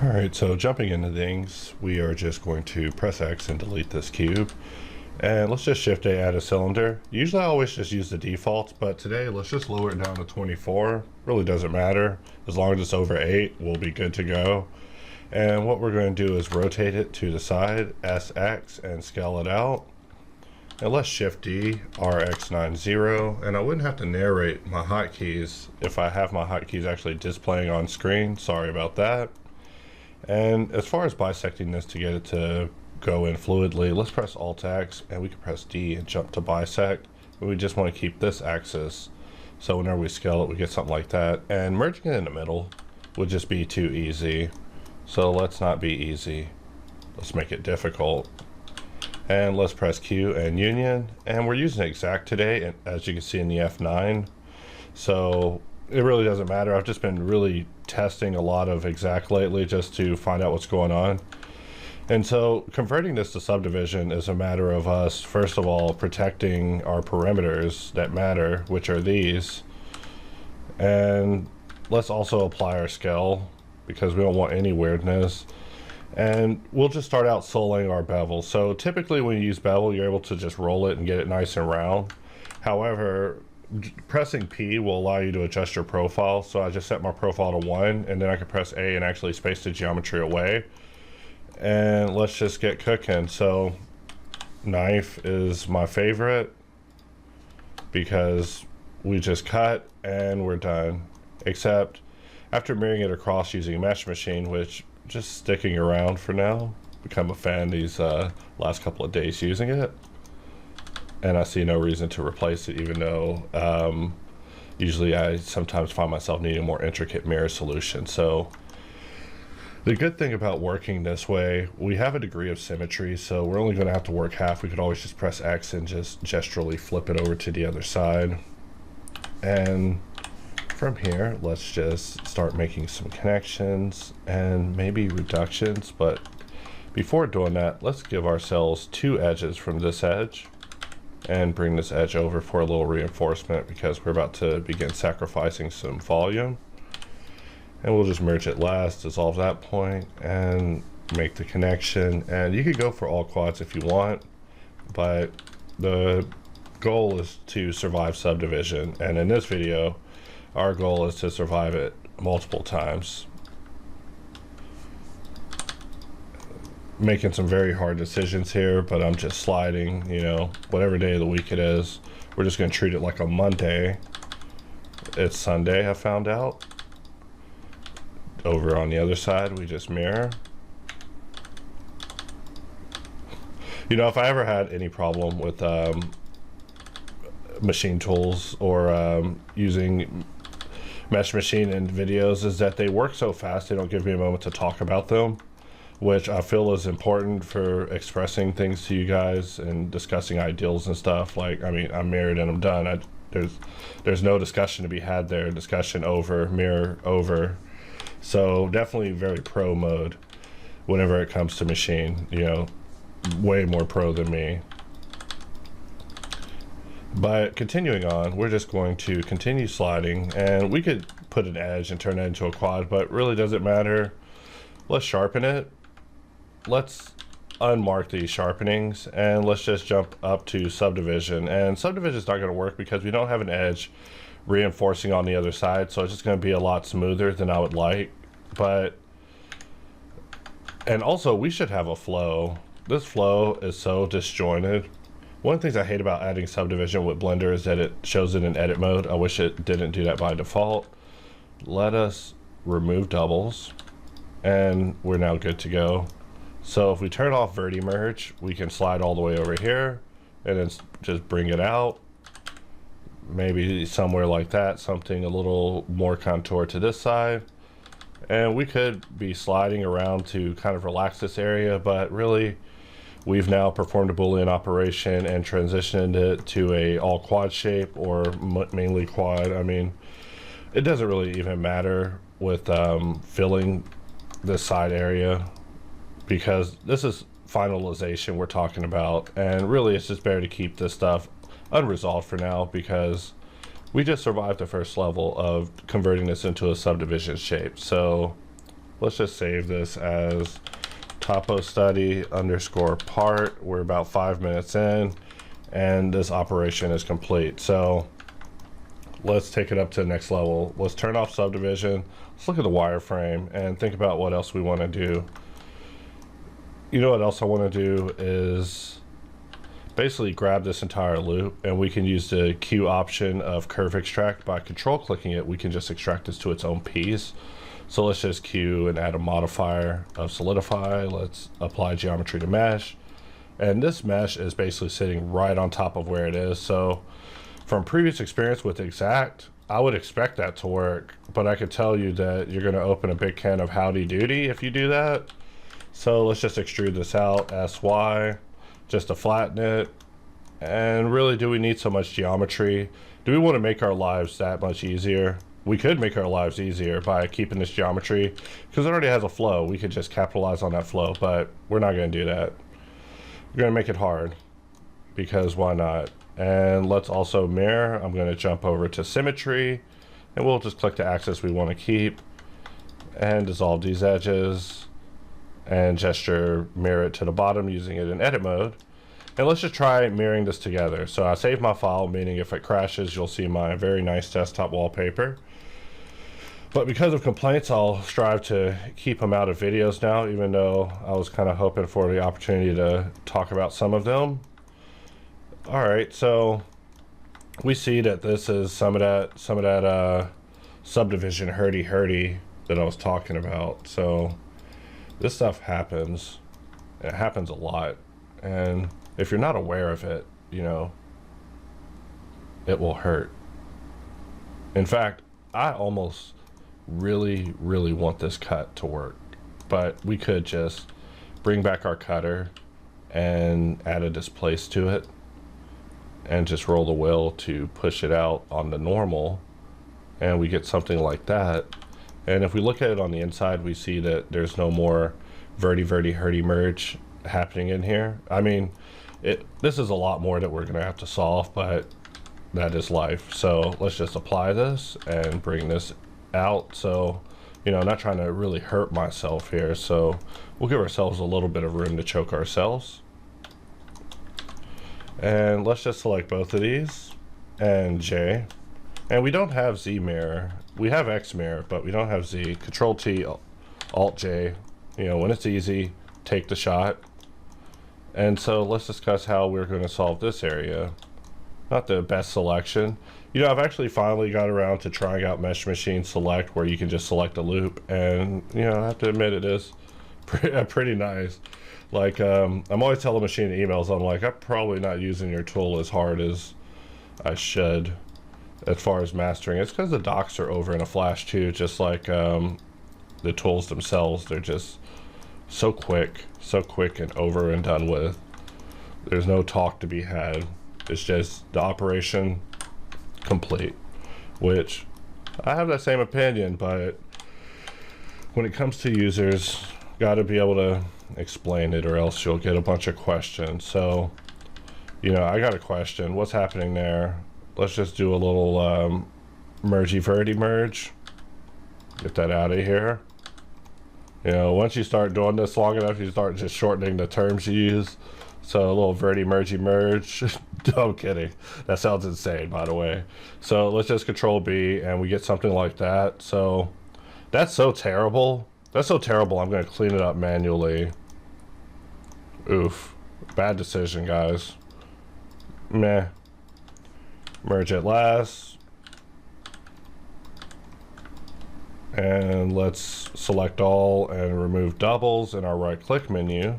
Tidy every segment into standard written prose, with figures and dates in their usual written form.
Alright, so jumping into things, we are just going to press X and delete this cube. And let's just Shift A, add a cylinder. Usually I always just use the defaults, but today let's just lower it down to 24. Really doesn't matter. As long as it's over 8, we'll be good to go. And what we're going to do is rotate it to the side, SX, and scale it out. And let's Shift D, RX90, and I wouldn't have to narrate my hotkeys if I have my hotkeys actually displaying on screen. Sorry about that. And as far as bisecting this to get it to go in fluidly, let's press Alt-X, and we can press D and jump to bisect. And we just want to keep this axis, so whenever we scale it, we get something like that. And merging it in the middle would just be too easy. So let's not be easy. Let's make it difficult. And let's press Q and Union. And we're using exact today, as you can see in the F9. So it really doesn't matter. I've just been really testing a lot of exact lately just to find out what's going on. And so converting this to subdivision is a matter of us, first of all, protecting our perimeters that matter, which are these. And let's also apply our scale because we don't want any weirdness. And we'll just start out soling our bevel. So typically when you use bevel, you're able to just roll it and get it nice and round. However, pressing P will allow you to adjust your profile. So I just set my profile to 1, and then I can press A and actually space the geometry away. And let's just get cooking. So knife is my favorite because we just cut and we're done. Except after mirroring it across using Mesh Machine, which just sticking around for now, become a fan these last couple of days using it. And I see no reason to replace it, even though usually I sometimes find myself needing a more intricate mirror solution. So the good thing about working this way, we have a degree of symmetry, so we're only going to have to work half. We could always just press X and just gesturally flip it over to the other side. And from here, let's just start making some connections and maybe reductions. But before doing that, let's give ourselves 2 edges from this edge and bring this edge over for a little reinforcement because we're about to begin sacrificing some volume. And we'll just merge it last, dissolve that point, and make the connection. And you could go for all quads if you want, but the goal is to survive subdivision. And in this video, our goal is to survive it multiple times. Making some very hard decisions here, but I'm just sliding, you know, whatever day of the week it is. We're just going to treat it like a Monday. It's Sunday, I found out. Over on the other side, we just mirror. You know, if I ever had any problem with machine tools or using Mesh Machine in videos, is that they work so fast they don't give me a moment to talk about them, which I feel is important for expressing things to you guys and discussing ideals and stuff. Like, I mean, I'm married and I'm done. There's no discussion to be had there. Discussion over, mirror over. So definitely very pro mode whenever it comes to machine, you know, way more pro than me. But continuing on, we're just going to continue sliding, and we could put an edge and turn that into a quad, but really doesn't matter. Let's sharpen it. Let's unmark these sharpenings, and let's just jump up to subdivision. And subdivision is not going to work because we don't have an edge reinforcing on the other side, so it's just going to be a lot smoother than I would like. And also we should have a flow. This flow is so disjointed. One of the things I hate about adding subdivision with Blender is that it shows it in edit mode. I wish it didn't do that by default. Let us remove doubles, and we're now good to go. So if we turn off Verti Merge, we can slide all the way over here and then just bring it out. Maybe somewhere like that, something a little more contour to this side. And we could be sliding around to kind of relax this area, but really we've now performed a Boolean operation and transitioned it to a all quad shape or mainly quad. I mean, it doesn't really even matter with filling this side area because this is finalization we're talking about, and really it's just better to keep this stuff unresolved for now because we just survived the first level of converting this into a subdivision shape. So let's just save this as topo study underscore part. We're about 5 minutes in and this operation is complete. So let's take it up to the next level. Let's turn off subdivision. Let's look at the wireframe and think about what else we want to do. You know what else I want to do is basically grab this entire loop, and we can use the Q option of curve extract. By control clicking it, we can just extract this to its own piece. So let's just Q and add a modifier of solidify. Let's apply geometry to mesh. And this mesh is basically sitting right on top of where it is. So from previous experience with Exact, I would expect that to work, but I could tell you that you're going to open a big can of howdy doody if you do that. So let's just extrude this out, SY, just to flatten it. And really, do we need so much geometry? Do we want to make our lives that much easier? We could make our lives easier by keeping this geometry, because it already has a flow. We could just capitalize on that flow, but we're not going to do that. We're going to make it hard, because why not? And let's also mirror. I'm going to jump over to symmetry, and we'll just click the axis we want to keep, and dissolve these edges, and gesture mirror it to the bottom using it in edit mode. And let's just try mirroring this together. So I save my file, meaning if it crashes, you'll see my very nice desktop wallpaper. But because of complaints, I'll strive to keep them out of videos now, even though I was kind of hoping for the opportunity to talk about some of them. All right, so we see that this is some of that subdivision hurdy that I was talking about. So this stuff happens. It happens a lot, and if you're not aware of it, you know, it will hurt. In fact, I almost really want this cut to work, but we could just bring back our cutter and add a displace to it and just roll the wheel to push it out on the normal, and we get something like that. And if we look at it on the inside, we see that there's no more verti merge happening in here. I mean, this is a lot more that we're gonna have to solve, but that is life. So let's just apply this and bring this out. So, you know, I'm not trying to really hurt myself here. So we'll give ourselves a little bit of room to choke ourselves. And let's just select both of these and J. And we don't have Z mirror. We have X mirror, but we don't have Z. Control T, Alt J. You know, when it's easy, take the shot. And so let's discuss how we're going to solve this area. Not the best selection. You know, I've actually finally got around to trying out Mesh Machine Select, where you can just select a loop. And, you know, I have to admit, it is pretty nice. Like, I'm always telling machine emails, I'm like, I'm probably not using your tool as hard as I should as far as mastering. It's because the docs are over in a flash too, just like the tools themselves. They're just so quick and over and done with. There's no talk to be had. It's just the operation complete, which I have that same opinion, but when it comes to users, got to be able to explain it, or else you'll get a bunch of questions. So, you know, I got a question. What's happening there? Let's just do a little mergy-verty merge. Get that out of here. You know, once you start doing this long enough, you start just shortening the terms you use. So a little verti mergy merge. No, I'm kidding. That sounds insane, by the way. So let's just Control B and we get something like that. So that's so terrible. That's so terrible, I'm going to clean it up manually. Oof. Bad decision, guys. Meh. Merge it last. And let's select all and remove doubles in our right-click menu.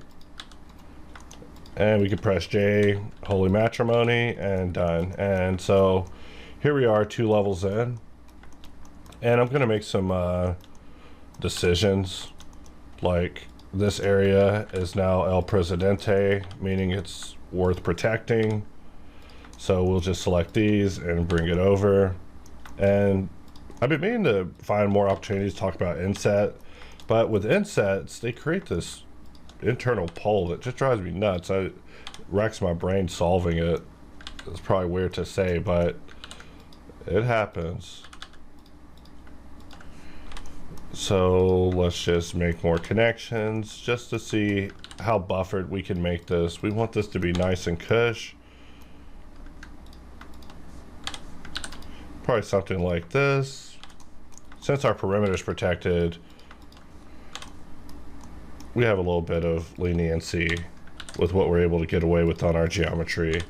And we can press J, Holy Matrimony, and done. And so here we are, 2 levels in. And I'm going to make some decisions, like this area is now El Presidente, meaning it's worth protecting. So we'll just select these and bring it over. And I've been meaning to find more opportunities to talk about inset, but with insets, they create this internal pole that just drives me nuts. It wrecks my brain solving it. It's probably weird to say, but it happens. So let's just make more connections just to see how buffered we can make this. We want this to be nice and cush. Probably something like this. Since our perimeter is protected, we have a little bit of leniency with what we're able to get away with on our geometry.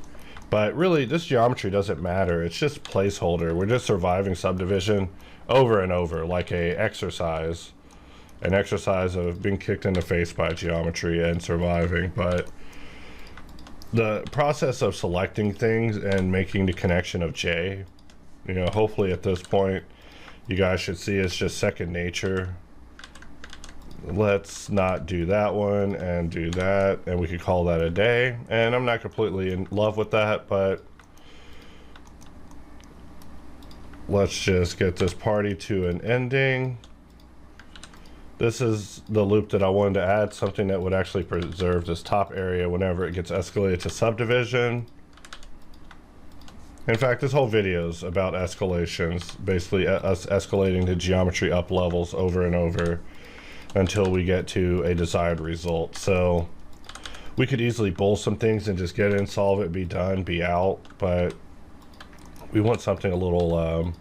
But really, this geometry doesn't matter. It's just placeholder. We're just surviving subdivision over and over, like an exercise of being kicked in the face by geometry and surviving. But the process of selecting things and making the connection of J, you know, hopefully at this point, you guys should see it's just second nature. Let's not do that one and do that, and we could call that a day. And I'm not completely in love with that, but let's just get this party to an ending. This is the loop that I wanted to add, something that would actually preserve this top area whenever it gets escalated to subdivision. In fact, this whole video is about escalations, basically us escalating the geometry up levels over and over until we get to a desired result. So we could easily bowl some things and just get in, solve it, be done, be out, but we want something a little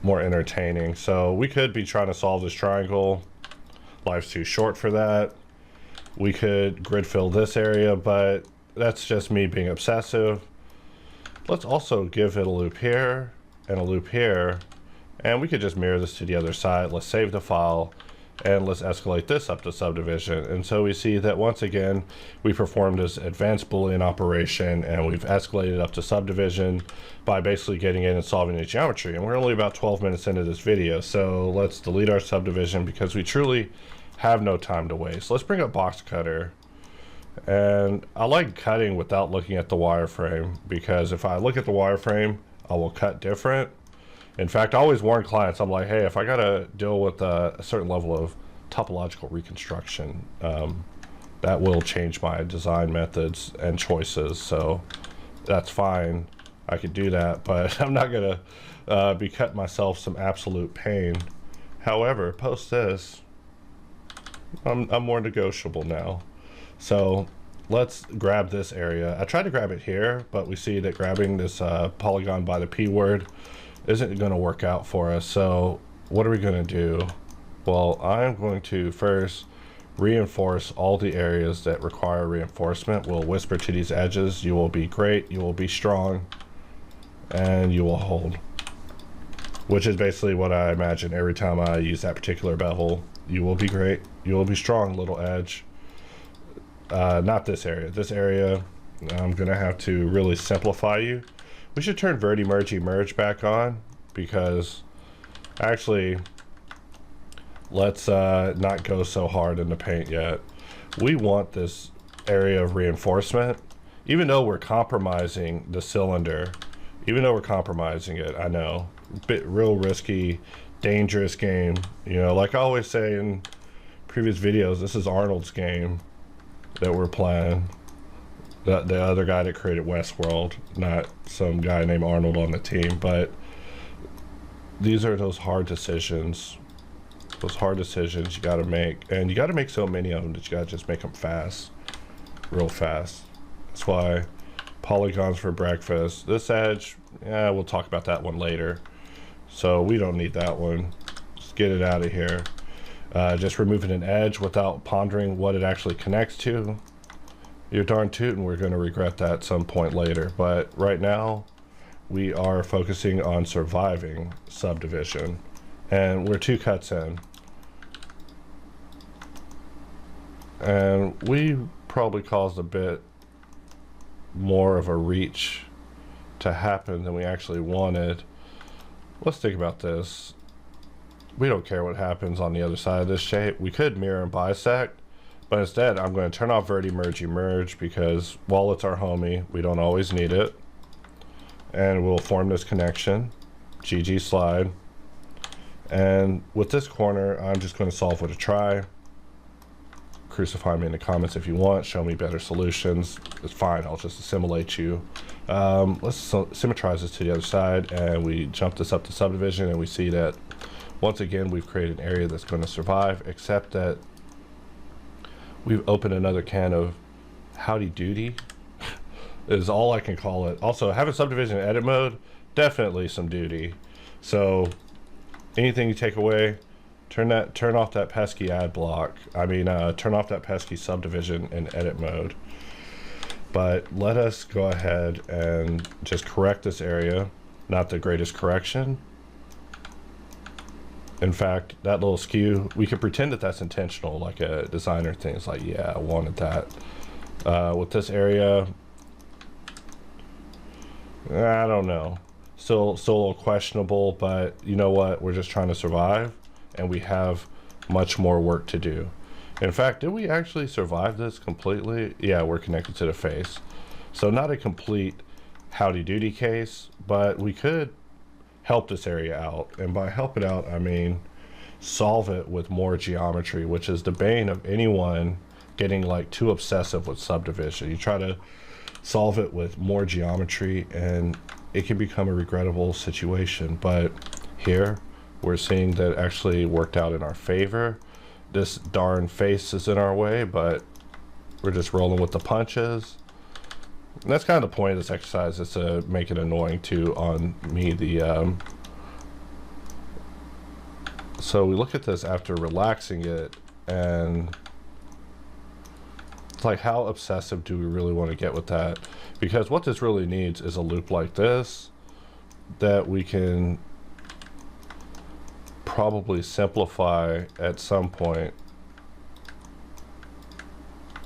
more entertaining. So we could be trying to solve this triangle. Life's too short for that. We could grid fill this area, but that's just me being obsessive. Let's also give it a loop here and a loop here, and we could just mirror this to the other side. Let's save the file and let's escalate this up to subdivision. And so we see that once again we performed this advanced Boolean operation and we've escalated up to subdivision by basically getting in and solving the geometry. And we're only about 12 minutes into this video, so let's delete our subdivision because we truly have no time to waste. Let's bring up Boxcutter. And I like cutting without looking at the wireframe, because if I look at the wireframe, I will cut different. In fact, I always warn clients, I'm like, hey, if I gotta deal with a certain level of topological reconstruction, that will change my design methods and choices. So that's fine, I could do that, but I'm not gonna be cutting myself some absolute pain. However, post this, I'm more negotiable now. So let's grab this area. I tried to grab it here, but we see that grabbing this polygon by the P word isn't going to work out for us. So what are we going to do? Well, I'm going to first reinforce all the areas that require reinforcement. We'll whisper to these edges, you will be great, you will be strong, and you will hold. Which is basically what I imagine every time I use that particular bevel. You will be great, you will be strong, little edge. Not this area. This area, I'm going to have to really simplify you. We should turn Verti Merge Merge back on, because actually, let's not go so hard in the paint yet. We want this area of reinforcement, even though we're compromising the cylinder, even though we're compromising it, I know. Real risky, dangerous game. You know, like I always say in previous videos, this is Arnold's game that we're playing. The other guy that created Westworld, not some guy named Arnold on the team. But these are those hard decisions. Those hard decisions you gotta make. And you gotta make so many of them that you gotta just make them fast. Real fast. That's why polygons for breakfast. This edge, yeah, we'll talk about that one later. So we don't need that one. Just get it out of here. Just removing an edge without pondering what it actually connects to. You're darn tootin', we're going to regret that at some point later. But right now, we are focusing on surviving subdivision. And we're 2 cuts in. And we probably caused a bit more of a reach to happen than we actually wanted. Let's think about this. We don't care what happens on the other side of this shape. We could mirror and bisect, but instead I'm going to turn off Verti Merge Merge, because while it's our homie, we don't always need it. And we'll form this connection, GG slide. And with this corner, I'm just going to solve with a try. Crucify me in the comments if you want, show me better solutions. It's fine, I'll just assimilate you. Let's symmetrize this to the other side, and we jump this up to subdivision, and we see that Once again, we've created an area that's going to survive, except that we've opened another can of howdy doody is all I can call it. Also, having subdivision in edit mode, definitely some duty. So anything you take away, turn off that pesky ad block. Turn off that pesky subdivision in edit mode. But let us go ahead and just correct this area. Not the greatest correction. In fact, that little skew, we could pretend that that's intentional, like a designer thing. It's like, yeah, I wanted that. With this area, I don't know. Still a little questionable, but you know what? We're just trying to survive, and we have much more work to do. In fact, did we actually survive this completely? Yeah, we're connected to the face. So not a complete howdy doody case, but we could help this area out. And by help it out, I mean solve it with more geometry, which is the bane of anyone getting like too obsessive with subdivision. You try to solve it with more geometry and it can become a regrettable situation. But here we're seeing that actually worked out in our favor. This darn face is in our way, but we're just rolling with the punches. And that's kind of the point of this exercise, is to make it annoying too on me. So we look at this after relaxing it, and it's like, how obsessive do we really want to get with that? Because what this really needs is a loop like this that we can probably simplify at some point.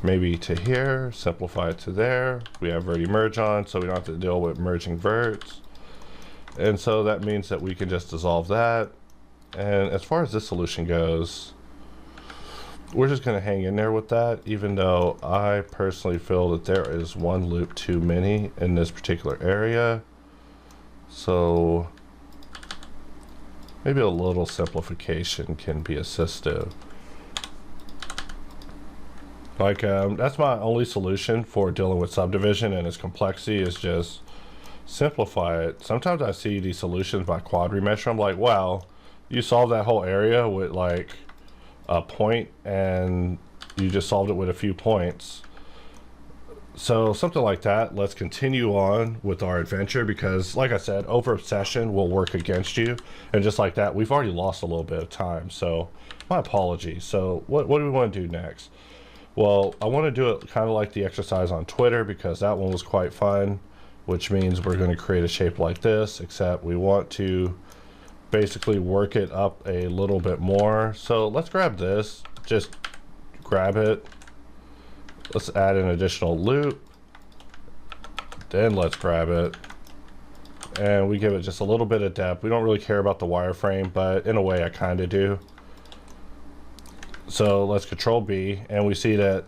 Maybe to here, simplify it to there. We have verti merge on, so we don't have to deal with merging verts. And so that means that we can just dissolve that. And as far as this solution goes, we're just going to hang in there with that, even though I personally feel that there is one loop too many in this particular area. So maybe a little simplification can be assistive. Like, that's my only solution for dealing with subdivision and its complexity, is just simplify it. Sometimes I see these solutions by quad remesh. I'm like, wow, you solved that whole area with like a point and you just solved it with a few points. So something like that. Let's continue on with our adventure, because like I said, over obsession will work against you. And just like that, we've already lost a little bit of time. So my apologies. So what do we want to do next? Well, I want to do it kind of like the exercise on Twitter, because that one was quite fun, which means we're going to create a shape like this, except we want to basically work it up a little bit more. So let's grab this, just grab it. Let's add an additional loop. Then let's grab it. And we give it just a little bit of depth. We don't really care about the wireframe, but in a way I kind of do. So let's Control B, and we see that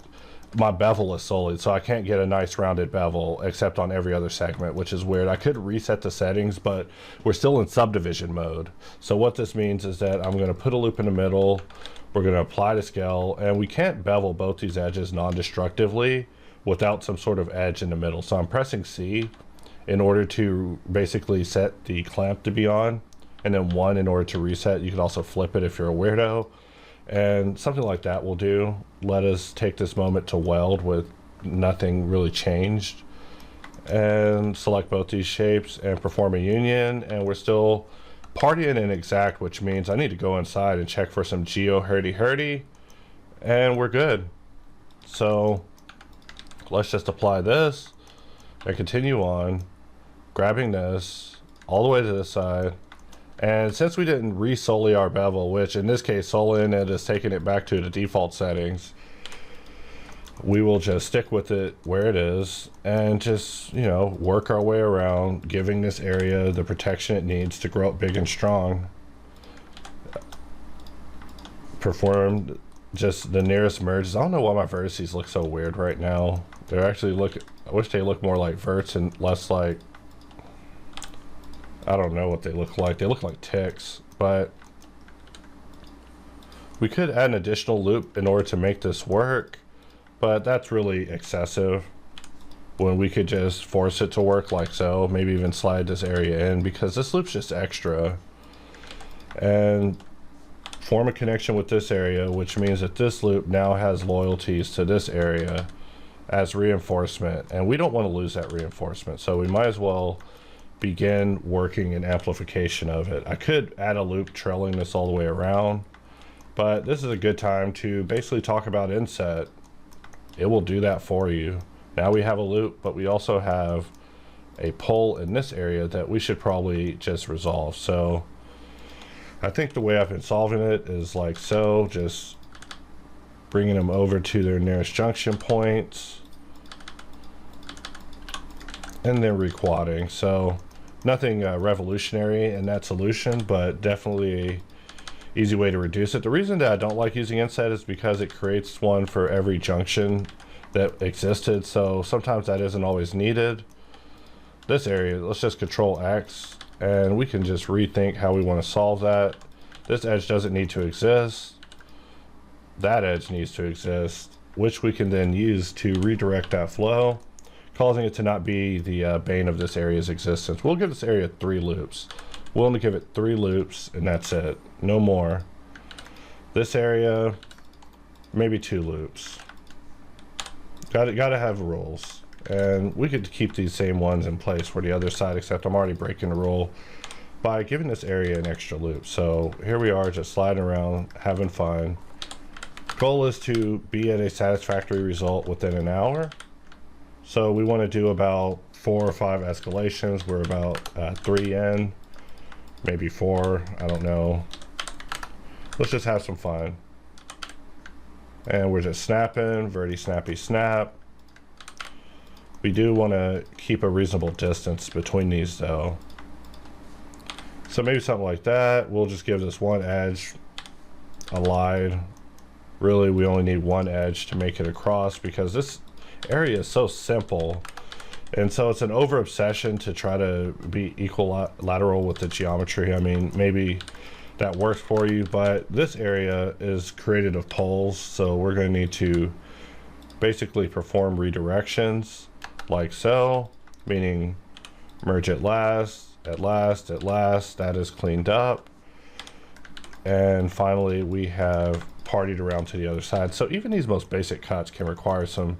my bevel is solid, so I can't get a nice rounded bevel except on every other segment, which is weird. I could reset the settings, but we're still in subdivision mode. So what this means is that I'm going to put a loop in the middle, we're going to apply the scale, and we can't bevel both these edges non-destructively without some sort of edge in the middle. So I'm pressing C in order to basically set the clamp to be on, and then 1 in order to reset. You can also flip it if you're a weirdo. And something like that will do. Let us take this moment to weld with nothing really changed, and select both these shapes and perform a union. And we're still partying in exact, which means I need to go inside and check for some geo hurdy, and we're good. So let's just apply this and continue on, grabbing this all the way to this side. And since we didn't re-solely our bevel, which in this case solin it is taking it back to the default settings, we will just stick with it where it is and just, you know, work our way around, giving this area the protection it needs to grow up big and strong. Perform just the nearest merges. I don't know why my vertices look so weird right now. They're actually I wish they look more like verts and less like, I don't know what they look like. They look like ticks, but we could add an additional loop in order to make this work, but that's really excessive when we could just force it to work like so. Maybe even slide this area in, because this loop's just extra. And form a connection with this area, which means that this loop now has loyalties to this area as reinforcement, and we don't want to lose that reinforcement, so we might as well begin working an amplification of it. I could add a loop trailing this all the way around, but this is a good time to basically talk about inset. It will do that for you. Now we have a loop, but we also have a pole in this area that we should probably just resolve. So I think the way I've been solving it is like so, just bringing them over to their nearest junction points and then requadding. So nothing revolutionary in that solution, but definitely a easy way to reduce it. The reason that I don't like using inset is because it creates one for every junction that existed, so sometimes that isn't always needed. This area, let's just control X and we can just rethink how we want to solve that. This edge doesn't need to exist. That edge needs to exist, which we can then use to redirect that flow, causing it to not be the bane of this area's existence. We'll give this area 3 loops. We'll only give it 3 loops and that's it, no more. This area, maybe 2 loops. Gotta have rules. And we could keep these same ones in place for the other side, except I'm already breaking the rule by giving this area an extra loop. So here we are, just sliding around, having fun. Goal is to be at a satisfactory result within an hour. So we want to do about 4 or 5 escalations. We're about 3 in, maybe 4, I don't know. Let's just have some fun. And we're just snapping, verti snappy snap. We do want to keep a reasonable distance between these though. So maybe something like that. We'll just give this one edge a line. Really, we only need one edge to make it across because this area is so simple. And so it's an over obsession to try to be equilateral with the geometry. I mean, maybe that works for you, but this area is created of poles. So we're going to need to basically perform redirections like so, meaning merge at last, at last, at last. That is cleaned up. And finally, we have partied around to the other side. So even these most basic cuts can require some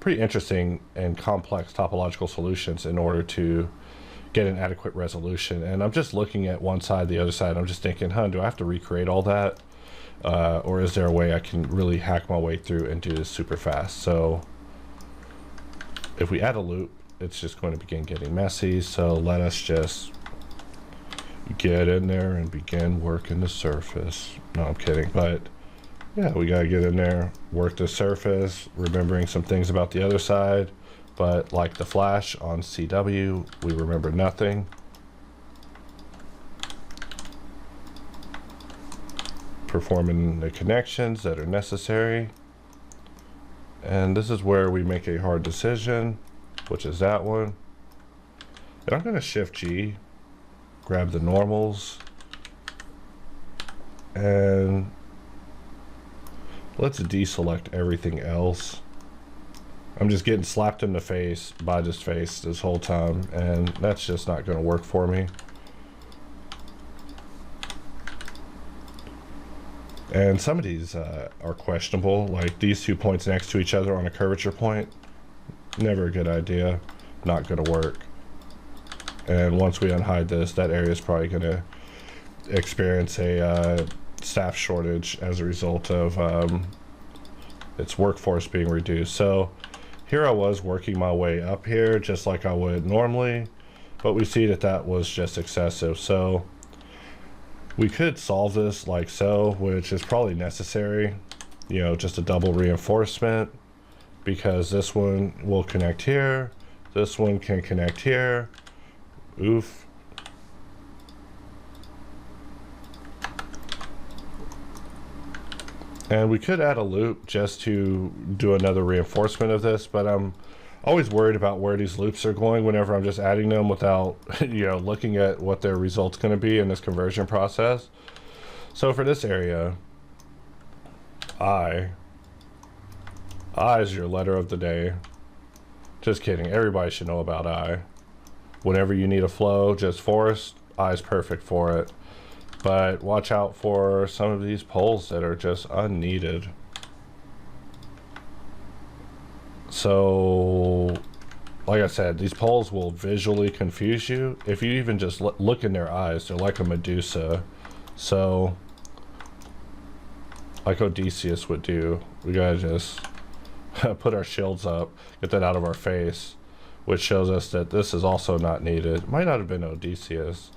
pretty interesting and complex topological solutions in order to get an adequate resolution. And I'm just looking at one side, the other side. I'm just thinking, do I have to recreate all that? Or is there a way I can really hack my way through and do this super fast? So if we add a loop, it's just going to begin getting messy. So let us just get in there and begin working the surface. No, I'm kidding. But yeah, we got to get in there, work the surface, remembering some things about the other side. But like the flash on CW, we remember nothing. Performing the connections that are necessary. And this is where we make a hard decision, which is that one. And I'm going to Shift G, grab the normals, and let's deselect everything else. I'm just getting slapped in the face by this face this whole time, and that's just not going to work for me. And some of these are questionable, like these 2 points next to each other on a curvature point. Never a good idea, not going to work. And once we unhide this, that area is probably going to experience a staff shortage as a result of its workforce being reduced. So here I was working my way up here just like I would normally, but we see that that was just excessive. So we could solve this like so, which is probably necessary, you know, just a double reinforcement, because this one will connect here, this one can connect here. Oof. And we could add a loop just to do another reinforcement of this, but I'm always worried about where these loops are going whenever I'm just adding them without, you know, looking at what their result's going to be in this conversion process. So for this area, I is your letter of the day. Just kidding. Everybody should know about I. Whenever you need a flow, just force, I is perfect for it. But watch out for some of these poles that are just unneeded. So, like I said, these poles will visually confuse you. If you even just look in their eyes, they're like a Medusa. So, like Odysseus would do, we gotta just put our shields up, get that out of our face, which shows us that this is also not needed. It might not have been Odysseus.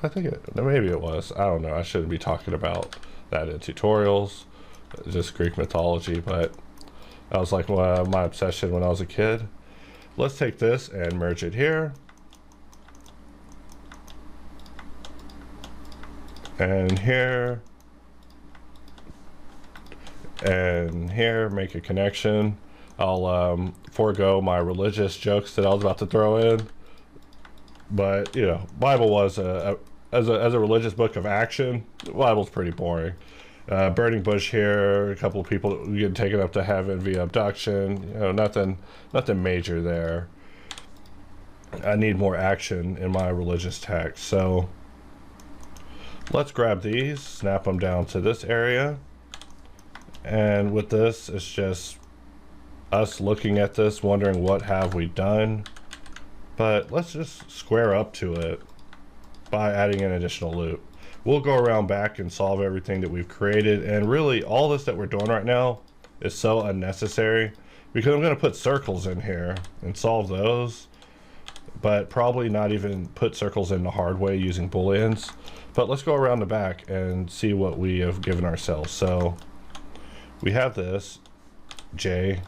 I think maybe it was. I don't know. I shouldn't be talking about that in tutorials, just Greek mythology, but that was like my obsession when I was a kid. Let's take this and merge it here. And here. And here, make a connection. I'll forego my religious jokes that I was about to throw in. But, you know, Bible was as a religious book of action, the Bible's pretty boring. Burning bush here, a couple of people getting taken up to heaven via abduction. You know, nothing major there. I need more action in my religious text. So let's grab these, snap them down to this area. And with this, it's just us looking at this, wondering what have we done. But let's just square up to it by adding an additional loop. We'll go around back and solve everything that we've created. And really, all this that we're doing right now is so unnecessary because I'm going to put circles in here and solve those, but probably not even put circles in the hard way using booleans. But let's go around the back and see what we have given ourselves. So we have this J.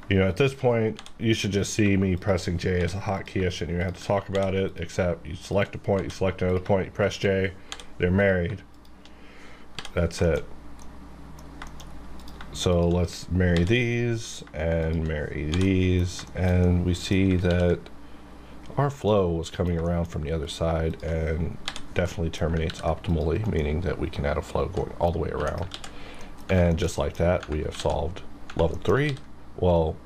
You know, at this point, you should just see me pressing J as a hotkey. I shouldn't even have to talk about it, except you select a point, you select another point, you press J, they're married. That's it. So let's marry these, and we see that our flow was coming around from the other side and definitely terminates optimally, meaning that we can add a flow going all the way around. And just like that, we have solved level 3. Well,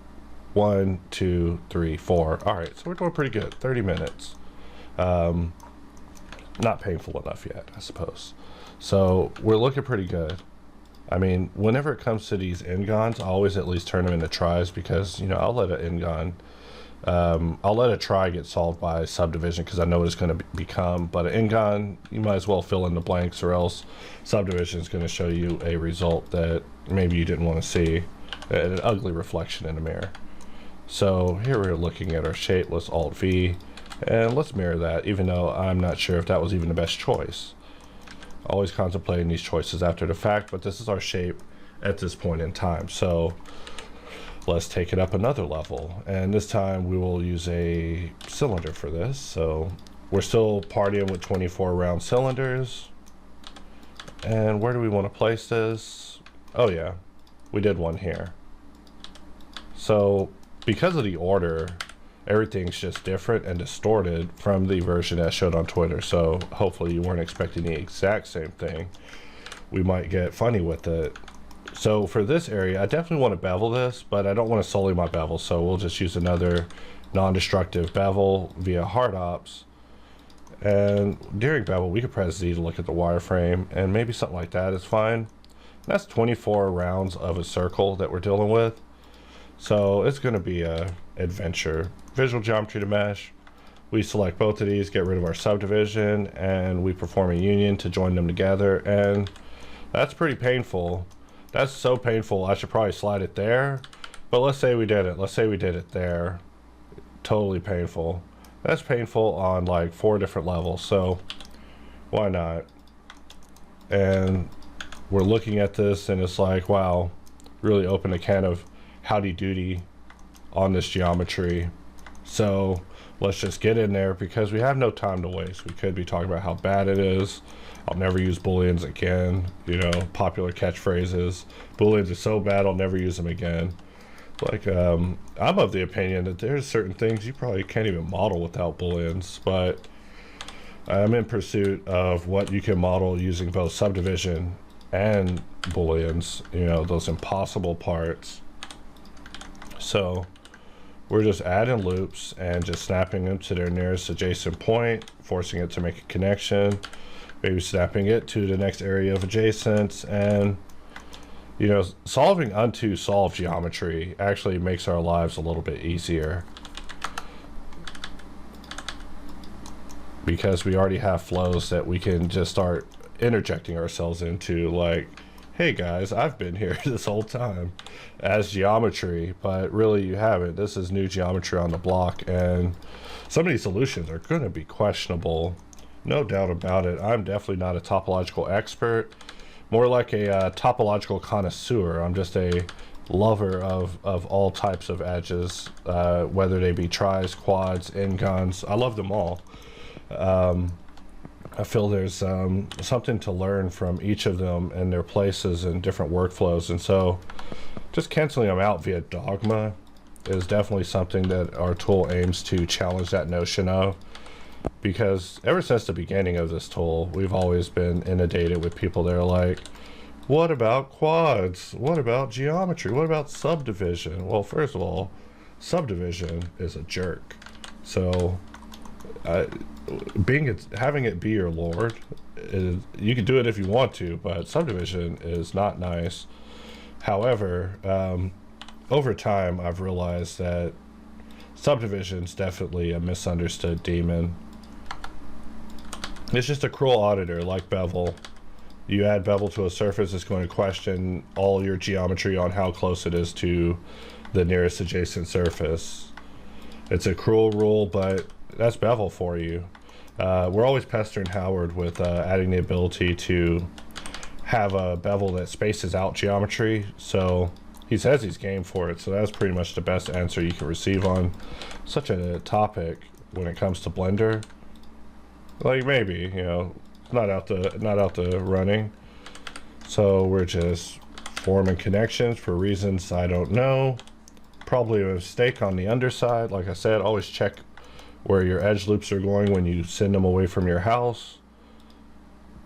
1, 2, 3, 4. All right, so we're doing pretty good. 30 minutes. Not painful enough yet, I suppose. So we're looking pretty good. I mean, whenever it comes to these n-gons, I always at least turn them into tries because, you know, I'll let an n-gon, I'll let a try get solved by subdivision because I know what it's going to become. But an n-gon, you might as well fill in the blanks, or else subdivision is going to show you a result that maybe you didn't want to see. An ugly reflection in a mirror. So here we're looking at our shape. Let's Alt V and let's mirror that, even though I'm not sure if that was even the best choice. Always contemplating these choices after the fact, but this is our shape at this point in time. So let's take it up another level, and this time we will use a cylinder for this. So we're still partying with 24 round cylinders. And where do we want to place this? Oh yeah, we did one here. So because of the order, everything's just different and distorted from the version that I showed on Twitter. So hopefully you weren't expecting the exact same thing. We might get funny with it. So for this area, I definitely want to bevel this, but I don't want to sully my bevel. So we'll just use another non-destructive bevel via HardOps. And during bevel, we could press Z to look at the wireframe, and maybe something like that is fine. That's 24 rounds of a circle that we're dealing with. So it's going to be a adventure. Visual geometry to mesh. We select both of these, get rid of our subdivision, and we perform a union to join them together. And that's pretty painful. That's so painful, I should probably slide it there. But let's say we did it. Let's say we did it there. Totally painful. That's painful on like 4 different levels. So why not? And we're looking at this and it's like, wow, really open a can of howdy doody on this geometry. So let's just get in there because we have no time to waste. We could be talking about how bad it is. I'll never use booleans again. You know, popular catchphrases. Booleans are so bad I'll never use them again. Like, I'm of the opinion that there's certain things you probably can't even model without booleans, but I'm in pursuit of what you can model using both subdivision and booleans, you know, those impossible parts. So we're just adding loops and just snapping them to their nearest adjacent point, forcing it to make a connection. maybe snapping it to the next area of adjacents, and you know, solving unto solved geometry actually makes our lives a little bit easier, because we already have flows that we can just start interjecting ourselves into, like, hey guys, I've been here this whole time as geometry, but really you haven't. This is new geometry on the block, and some of these solutions are going to be questionable, no doubt about it. I'm definitely not a topological expert, more like a topological connoisseur. I'm just a lover of all types of edges, whether they be tris, quads, n-gons. I love them all. I feel there's something to learn from each of them and their places and different workflows, and so just canceling them out via dogma is definitely something that our tool aims to challenge that notion of, because ever since the beginning of this tool, we've always been inundated with people that are like, what about quads? What about geometry? What about subdivision? Well, first of all, subdivision is a jerk. So having it be your lord is, you can do it if you want to, but subdivision is not nice. However, over time I've realized that subdivision's definitely a misunderstood demon. It's just a cruel auditor, like bevel. You add bevel to a surface, it's going to question all your geometry on how close it is to the nearest adjacent surface. It's a cruel rule, but that's bevel for you. We're always pestering Howard with adding the ability to have a bevel that spaces out geometry, so he says he's game for it. So that's pretty much the best answer you can receive on such a topic when it comes to Blender. Like, maybe, you know, not out the running. So we're just forming connections for reasons I don't know. Probably a mistake on the underside. Like I said, always check where your edge loops are going when you send them away from your house.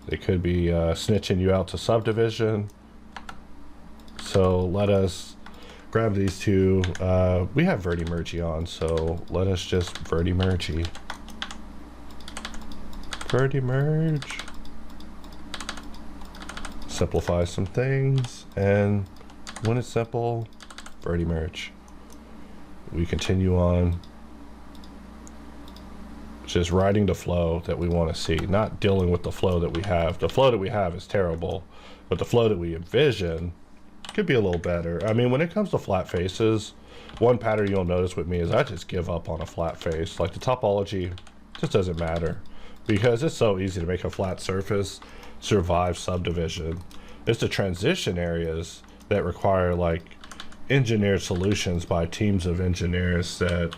They could be snitching you out to subdivision. So let us grab these two. We have vertimergy on, so let us just vertimergy. Vertimerge. Simplify some things, and when it's simple, vertimerge. We continue on, just riding the flow that we want to see, not dealing with the flow that we have. The flow that we have is terrible, but the flow that we envision could be a little better. I mean, when it comes to flat faces, one pattern you'll notice with me is I just give up on a flat face. Like, the topology just doesn't matter, because it's so easy to make a flat surface survive subdivision. It's the transition areas that require, like, engineered solutions by teams of engineers that,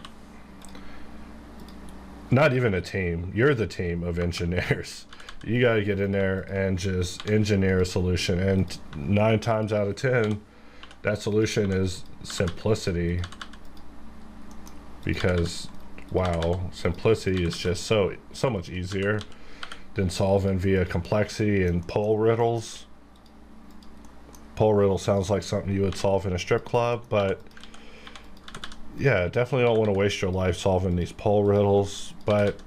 not even a team, you're the team of engineers. You got to get in there and just engineer a solution, and 9 times out of 10 that solution is simplicity, because wow, simplicity is just so much easier than solving via complexity and pole riddles. Pole riddle sounds like something you would solve in a strip club, but yeah, definitely don't want to waste your life solving these pole riddles. But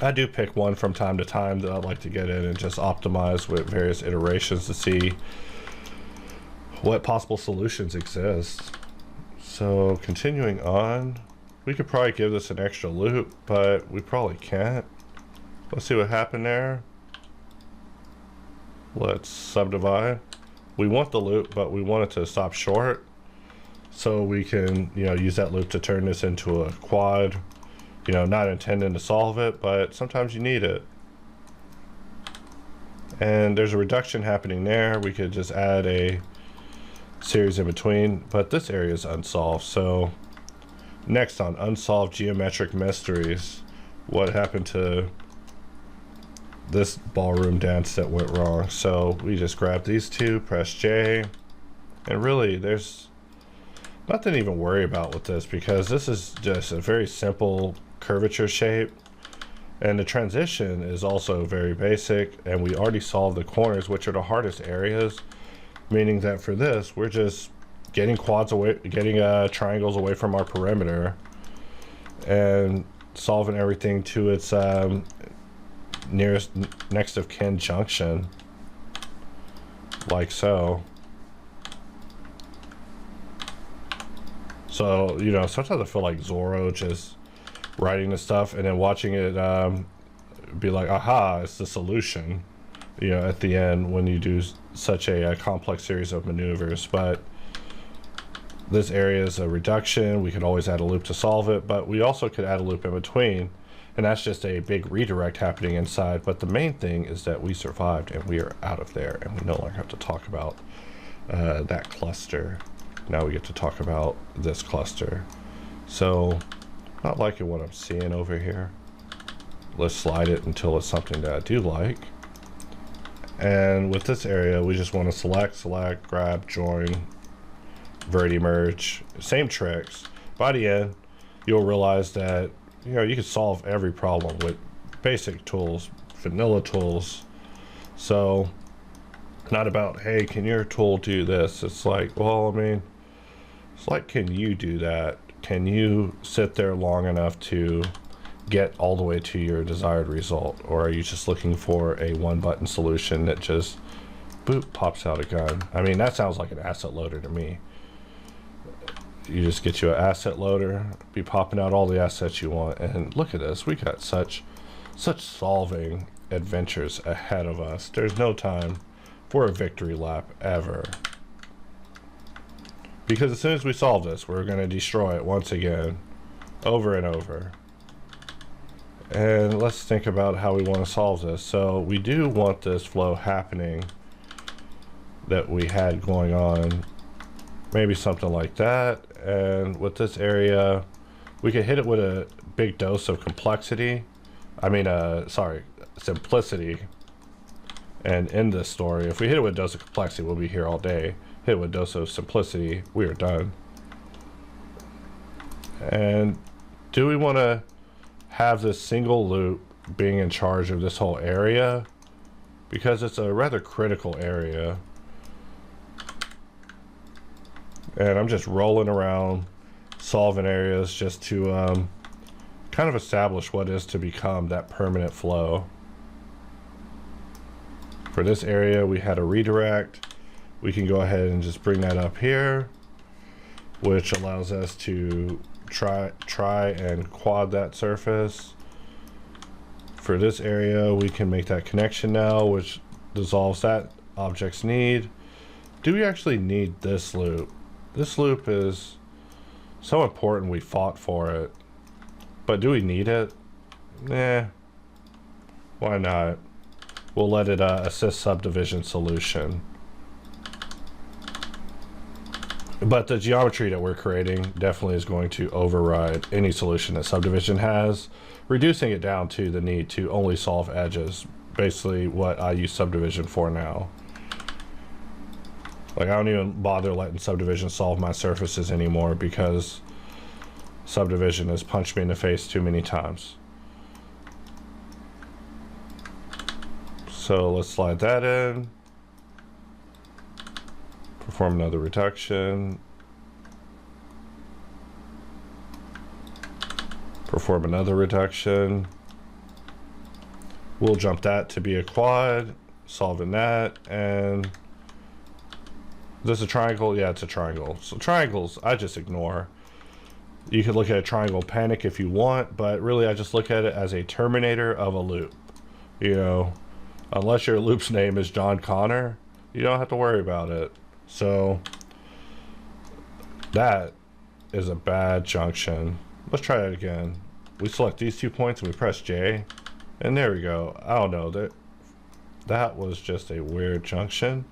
I do pick one from time to time that I'd like to get in and just optimize with various iterations to see what possible solutions exist. So continuing on, we could probably give this an extra loop, but we probably can't. Let's see what happened there. Let's subdivide. We want the loop, but we want it to stop short, so we can, you know, use that loop to turn this into a quad. You know, not intending to solve it, but sometimes you need it. And there's a reduction happening there. We could just add a series in between, but this area is unsolved. So next on unsolved geometric mysteries, what happened to this ballroom dance that went wrong? So we just grab these two, press J, and really there's nothing to even worry about with this, because this is just a very simple curvature shape, and the transition is also very basic, and we already solved the corners, which are the hardest areas, meaning that for this we're just getting quads away, getting triangles away from our perimeter and solving everything to its nearest next of kin junction, like so. So, you know, sometimes I feel like Zorro just writing the stuff and then watching it be like, aha, it's the solution, you know, at the end when you do such a complex series of maneuvers. But this area is a reduction. We could always add a loop to solve it, but we also could add a loop in between, and that's just a big redirect happening inside. But the main thing is that we survived and we are out of there, and we no longer have to talk about that cluster. Now we get to talk about this cluster. So, not liking what I'm seeing over here. Let's slide it until it's something that I do like. And with this area, we just want to select, grab, join, vert merge, same tricks. By the end, you'll realize that, you know, you can solve every problem with basic tools, vanilla tools. So, not about, hey, can your tool do this? It's like, well, I mean, it's like, can you do that? Can you sit there long enough to get all the way to your desired result? Or are you just looking for a one button solution that just, boop, pops out a gun? I mean, that sounds like an asset loader to me. You just get you an asset loader, be popping out all the assets you want, and look at this, we got such solving adventures ahead of us. There's no time for a victory lap ever. Because as soon as we solve this, we're going to destroy it once again, over and over. And let's think about how we want to solve this. So we do want this flow happening that we had going on, maybe something like that. And with this area, we could hit it with a big dose of complexity. I mean, simplicity. And in this story, if we hit it with a dose of complexity, we'll be here all day. Hit it with a dose of simplicity, we are done. And do we want to have this single loop being in charge of this whole area? Because it's a rather critical area. And I'm just rolling around, solving areas just to kind of establish what is to become that permanent flow. For this area, we had a redirect. We can go ahead and just bring that up here, which allows us to try and quad that surface. For this area, we can make that connection now, which dissolves that object's need. Do we actually need this loop? This loop is so important, we fought for it. But do we need it? Nah. Why not? We'll let it assist subdivision solution. But the geometry that we're creating definitely is going to override any solution that subdivision has, reducing it down to the need to only solve edges. Basically what I use subdivision for now. Like, I don't even bother letting subdivision solve my surfaces anymore because subdivision has punched me in the face too many times. So let's slide that in. Perform another reduction. Perform another reduction. We'll jump that to be a quad, solving that, and this is a triangle? Yeah, it's a triangle. So triangles, I just ignore. You could look at a triangle panic if you want, but really I just look at it as a terminator of a loop. You know, unless your loop's name is John Connor, you don't have to worry about it. So that is a bad junction. Let's try it again. We select these 2 points and we press J, and there we go. I don't know, that was just a weird junction.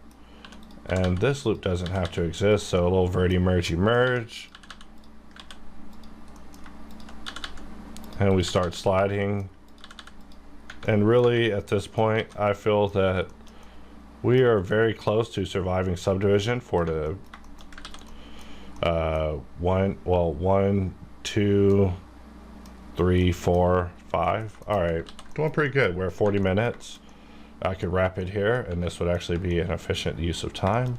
And this loop doesn't have to exist, so a little verty mergey merge. And we start sliding. And really, at this point, I feel that we are very close to surviving subdivision for the 1, 2, 3, 4, 5. All right, doing pretty good. We're at 40 minutes. I could wrap it here, and this would actually be an efficient use of time.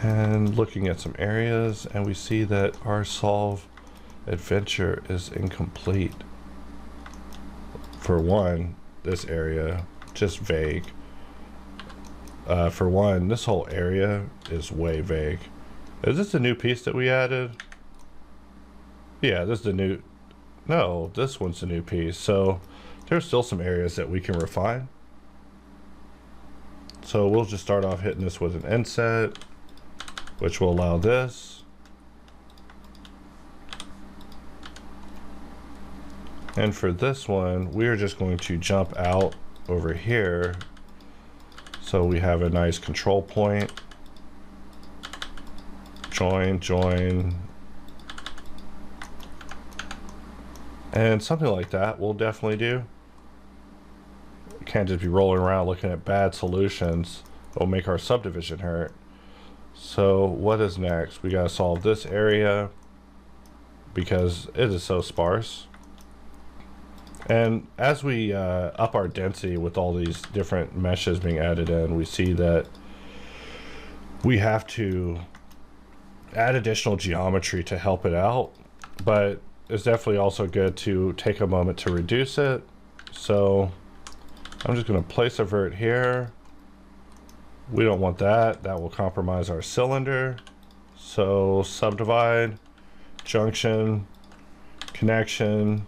And looking at some areas, and we see that our solve adventure is incomplete. For one, this area, just vague. For one, this whole area is way vague. Is this a new piece that we added? Yeah, this is the new... No, this one's a new piece. So there's still some areas that we can refine. So we'll just start off hitting this with an inset, which will allow this. And for this one, we are just going to jump out over here. So we have a nice control point. Join, join. And something like that we'll definitely do. Can't just be rolling around looking at bad solutions. It'll make our subdivision hurt. So what is next? We gotta solve this area because it is so sparse. And as we up our density with all these different meshes being added in, we see that we have to add additional geometry to help it out, but it's definitely also good to take a moment to reduce it. So I'm just going to place a vert here. We don't want that. That will compromise our cylinder. So subdivide, junction, connection.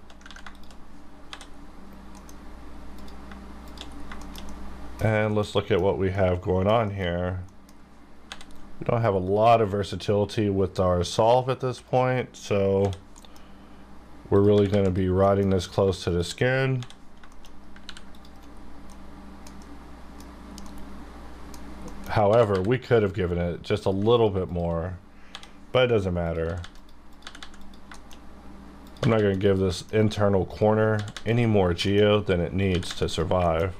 And let's look at what we have going on here. We don't have a lot of versatility with our solve at this point, so we're really going to be riding this close to the skin. However, we could have given it just a little bit more, but it doesn't matter. I'm not going to give this internal corner any more geo than it needs to survive.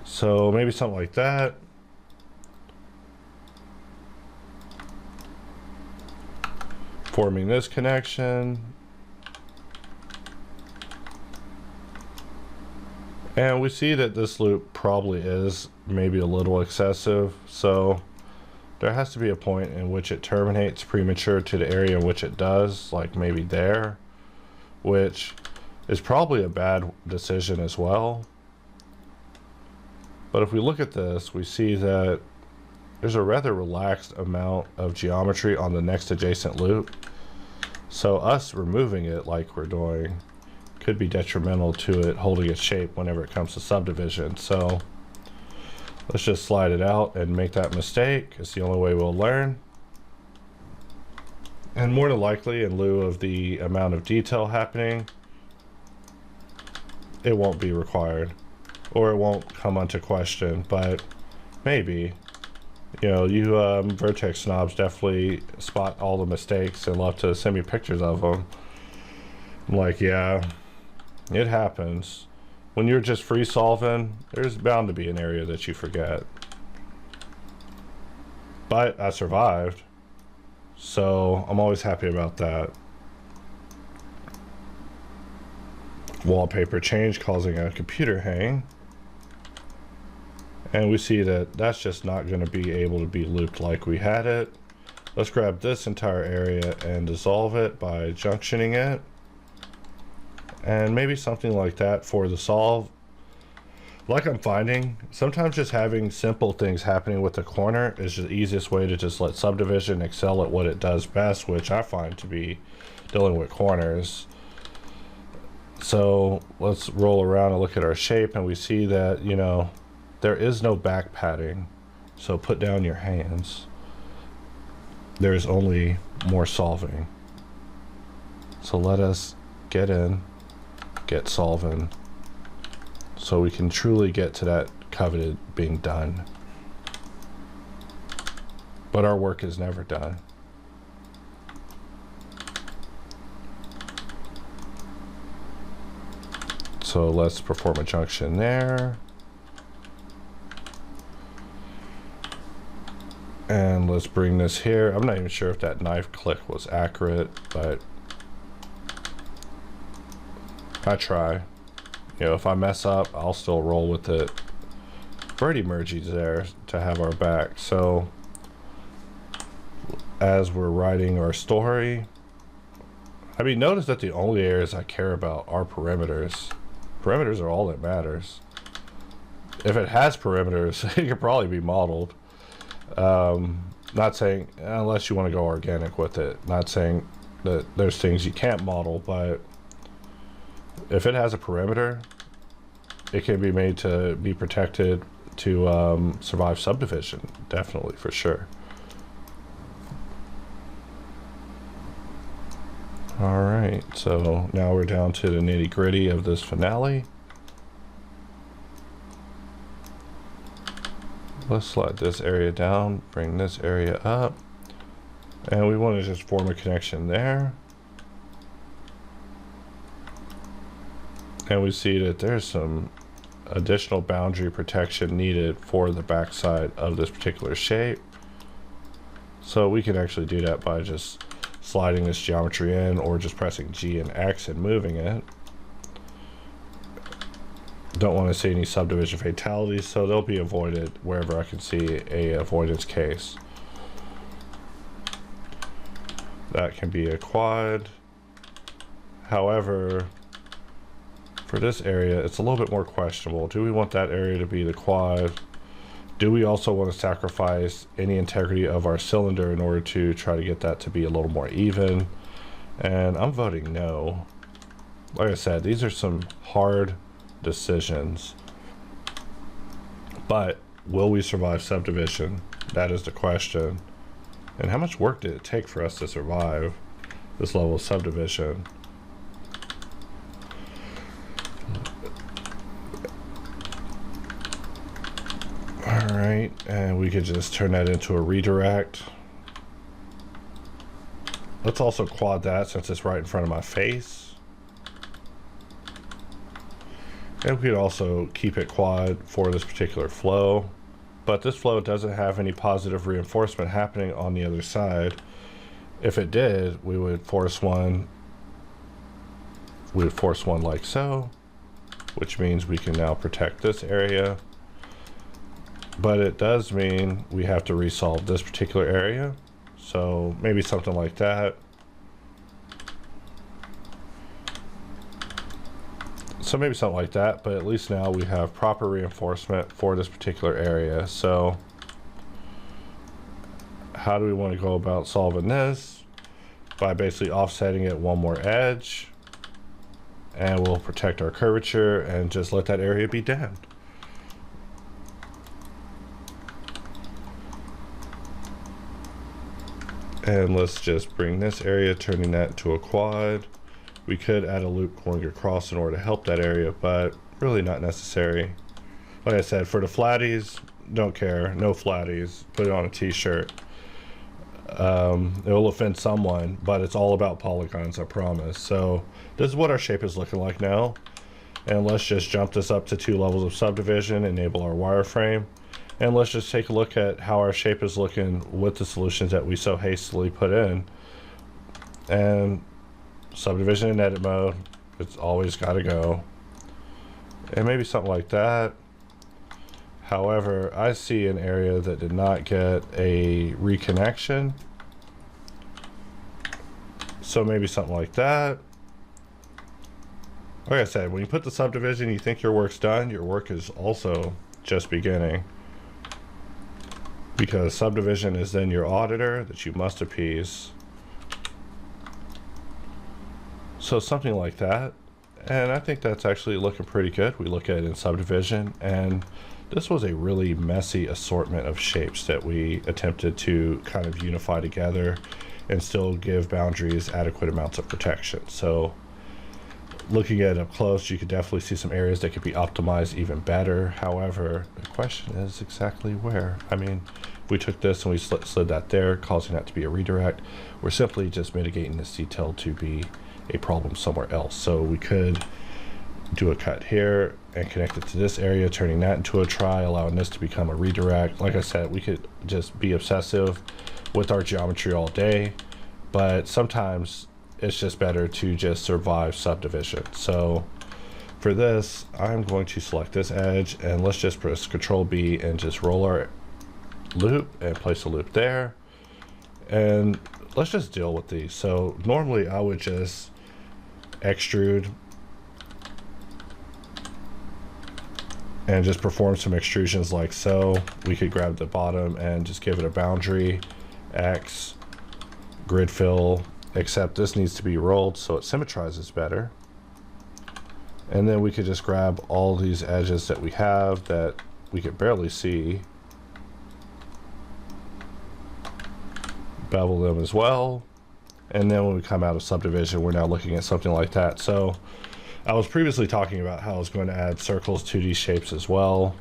So maybe something like that. Forming this connection. And we see that this loop probably is maybe a little excessive, so there has to be a point in which it terminates premature to the area in which it does, like maybe there, which is probably a bad decision as well. But if we look at this, we see that there's a rather relaxed amount of geometry on the next adjacent loop. So us removing it like we're doing could be detrimental to it holding its shape whenever it comes to subdivision. So let's just slide it out and make that mistake. It's the only way we'll learn. And more than likely, in lieu of the amount of detail happening, it won't be required, or it won't come into question, but maybe. You know, you vertex snobs definitely spot all the mistakes and love to send me pictures of them. I'm like, yeah, it happens. When you're just free solving, there's bound to be an area that you forget. But I survived, so I'm always happy about that. Wallpaper change causing a computer hang. And we see that that's just not going to be able to be looped like we had it. Let's grab this entire area and dissolve it by junctioning it. And maybe something like that for the solve. Like I'm finding, sometimes just having simple things happening with the corner is the easiest way to just let subdivision excel at what it does best, which I find to be dealing with corners. So let's roll around and look at our shape, and we see that, you know, there is no back padding, so put down your hands. There's only more solving. So let us get in, get solving, so we can truly get to that coveted being done. But our work is never done. So let's perform a junction there. And let's bring this here. I'm not even sure if that knife click was accurate, but I try. You know, if I mess up, I'll still roll with it. Already mergey's there to have our back. So as we're writing our story, I mean, notice that the only areas I care about are perimeters. Perimeters are all that matters. If it has perimeters, it could probably be modeled. Not saying, unless you want to go organic with it, not saying that there's things you can't model, but if it has a perimeter, it can be made to be protected to survive subdivision, definitely, for sure. All right, so now we're down to the nitty gritty of this finale. Let's slide this area down, bring this area up, and we want to just form a connection there. And we see that there's some additional boundary protection needed for the backside of this particular shape. So we can actually do that by just sliding this geometry in, or just pressing G and X and moving it. Don't want to see any subdivision fatalities, so they'll be avoided wherever I can see a avoidance case. That can be a quad. However, for this area, it's a little bit more questionable. Do we want that area to be the quad? Do we also want to sacrifice any integrity of our cylinder in order to try to get that to be a little more even? And I'm voting no. Like I said, these are some hard decisions. But will we survive subdivision? That is the question. And how much work did it take for us to survive this level of subdivision? Alright, and we could just turn that into a redirect. Let's also quad that since it's right in front of my face. And we could also keep it quad for this particular flow. But this flow doesn't have any positive reinforcement happening on the other side. If it did, we would force one. We would force one like so, which means we can now protect this area. But it does mean we have to resolve this particular area. So maybe something like that. So maybe something like that, but at least now we have proper reinforcement for this particular area. So how do we want to go about solving this? By basically offsetting it one more edge, and we'll protect our curvature and just let that area be damned. And let's just bring this area, turning that into a quad. We could add a loop going across in order to help that area, but really not necessary. Like I said, for the flatties, don't care, no flatties, put it on a t-shirt. It will offend someone, but it's all about polygons, I promise. So this is what our shape is looking like now. And let's just jump this up to 2 levels of subdivision, enable our wireframe. And let's just take a look at how our shape is looking with the solutions that we so hastily put in. And subdivision in edit mode, it's always got to go. And maybe something like that. However, I see an area that did not get a reconnection. So maybe something like that. Like I said, when you put the subdivision, you think your work's done, your work is also just beginning. Because subdivision is then your auditor that you must appease. So something like that. And I think that's actually looking pretty good. We look at it in subdivision, and this was a really messy assortment of shapes that we attempted to kind of unify together and still give boundaries adequate amounts of protection. So looking at it up close, you could definitely see some areas that could be optimized even better. However, the question is exactly where. I mean, if we took this and we slid that there, causing that to be a redirect, we're simply just mitigating this detail to be a problem somewhere else. So we could do a cut here and connect it to this area, turning that into a try, allowing this to become a redirect. Like I said, we could just be obsessive with our geometry all day, but sometimes it's just better to just survive subdivision. So for this, I'm going to select this edge, and let's just press Control B and just roll our loop and place a loop there. And let's just deal with these. So normally I would just extrude and just perform some extrusions like so. We could grab the bottom and just give it a boundary X, grid fill, except this needs to be rolled so it symmetrizes better. And then we could just grab all these edges that we have that we could barely see, bevel them as well. And then when we come out of subdivision, we're now looking at something like that. So I was previously talking about how I was going to add circles to these shapes as well.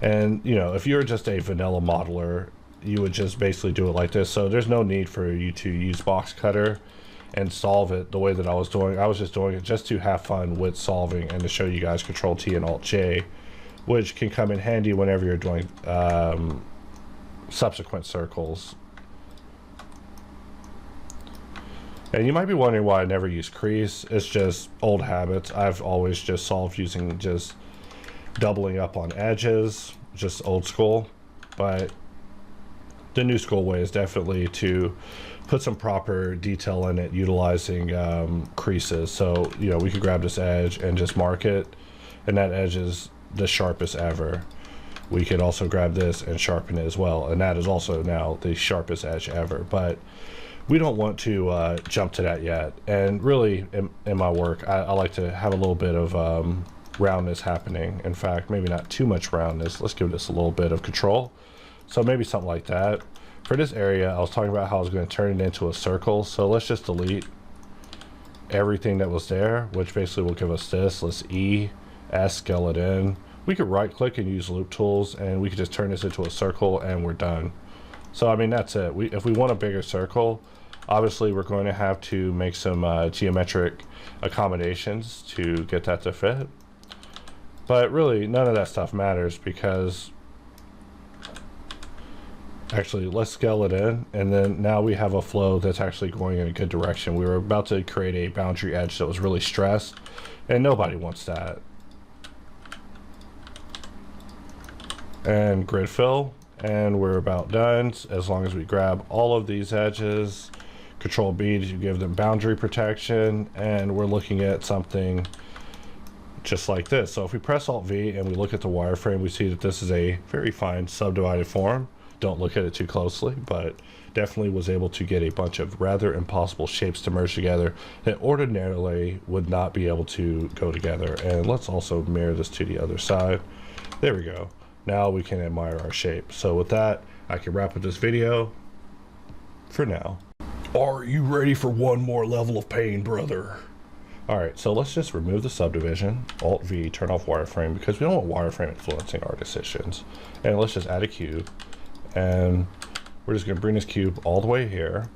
And you know, if you're just a vanilla modeler, you would just basically do it like this. So there's no need for you to use Boxcutter and solve it the way that I was doing. I was just doing it just to have fun with solving and to show you guys Control T and Alt J, which can come in handy whenever you're doing subsequent circles. And you might be wondering why I never use crease. It's just old habits. I've always just solved using just doubling up on edges, just old school. But the new school way is definitely to put some proper detail in it utilizing creases. So, you know, we could grab this edge and just mark it, and that edge is the sharpest ever. We could also grab this and sharpen it as well, and that is also now the sharpest edge ever. But we don't want to jump to that yet. And really, in my work, I like to have a little bit of roundness happening. In fact, maybe not too much roundness. Let's give this a little bit of control. So maybe something like that. For this area, I was talking about how I was going to turn it into a circle. So let's just delete everything that was there, which basically will give us this. Let's escalating. We could right click and use loop tools, and we could just turn this into a circle and we're done. So I mean, that's it. If we want a bigger circle, obviously we're going to have to make some geometric accommodations to get that to fit. But really, none of that stuff matters, because actually, let's scale it in, and then now we have a flow that's actually going in a good direction. We were about to create a boundary edge that was really stressed, and nobody wants that. And grid fill, and we're about done. As long as we grab all of these edges, Control B to give them boundary protection, and we're looking at something just like this. So if we press Alt V and we look at the wireframe, we see that this is a very fine subdivided form. Don't look at it too closely, but definitely was able to get a bunch of rather impossible shapes to merge together that ordinarily would not be able to go together. And let's also mirror this to the other side. There we go. Now we can admire our shape. So with that, I can wrap up this video for now. Are you ready for one more level of pain, brother? All right, so let's just remove the subdivision, Alt V, turn off wireframe, because we don't want wireframe influencing our decisions. And let's just add a cube. And we're just going to bring this cube all the way here,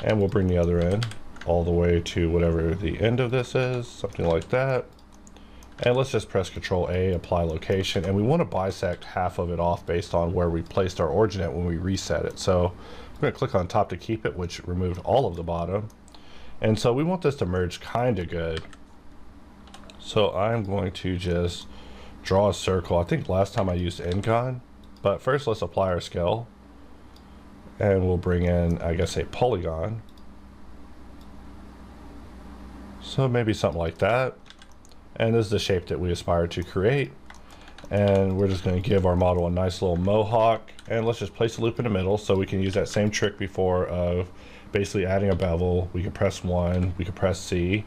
and we'll bring the other end all the way to whatever the end of this is, something like that. And let's just press Control A, apply location, and we want to bisect half of it off based on where we placed our origin at when we reset it. So I'm going to click on top to keep it, which removed all of the bottom. And so we want this to merge kind of good. So I'm going to just draw a circle. I think last time I used Ngon. But first, let's apply our scale, and we'll bring in, I guess, a polygon. So maybe something like that. And this is the shape that we aspire to create. And we're just going to give our model a nice little mohawk. And let's just place a loop in the middle so we can use that same trick before of basically adding a bevel. We can press 1, we can press C.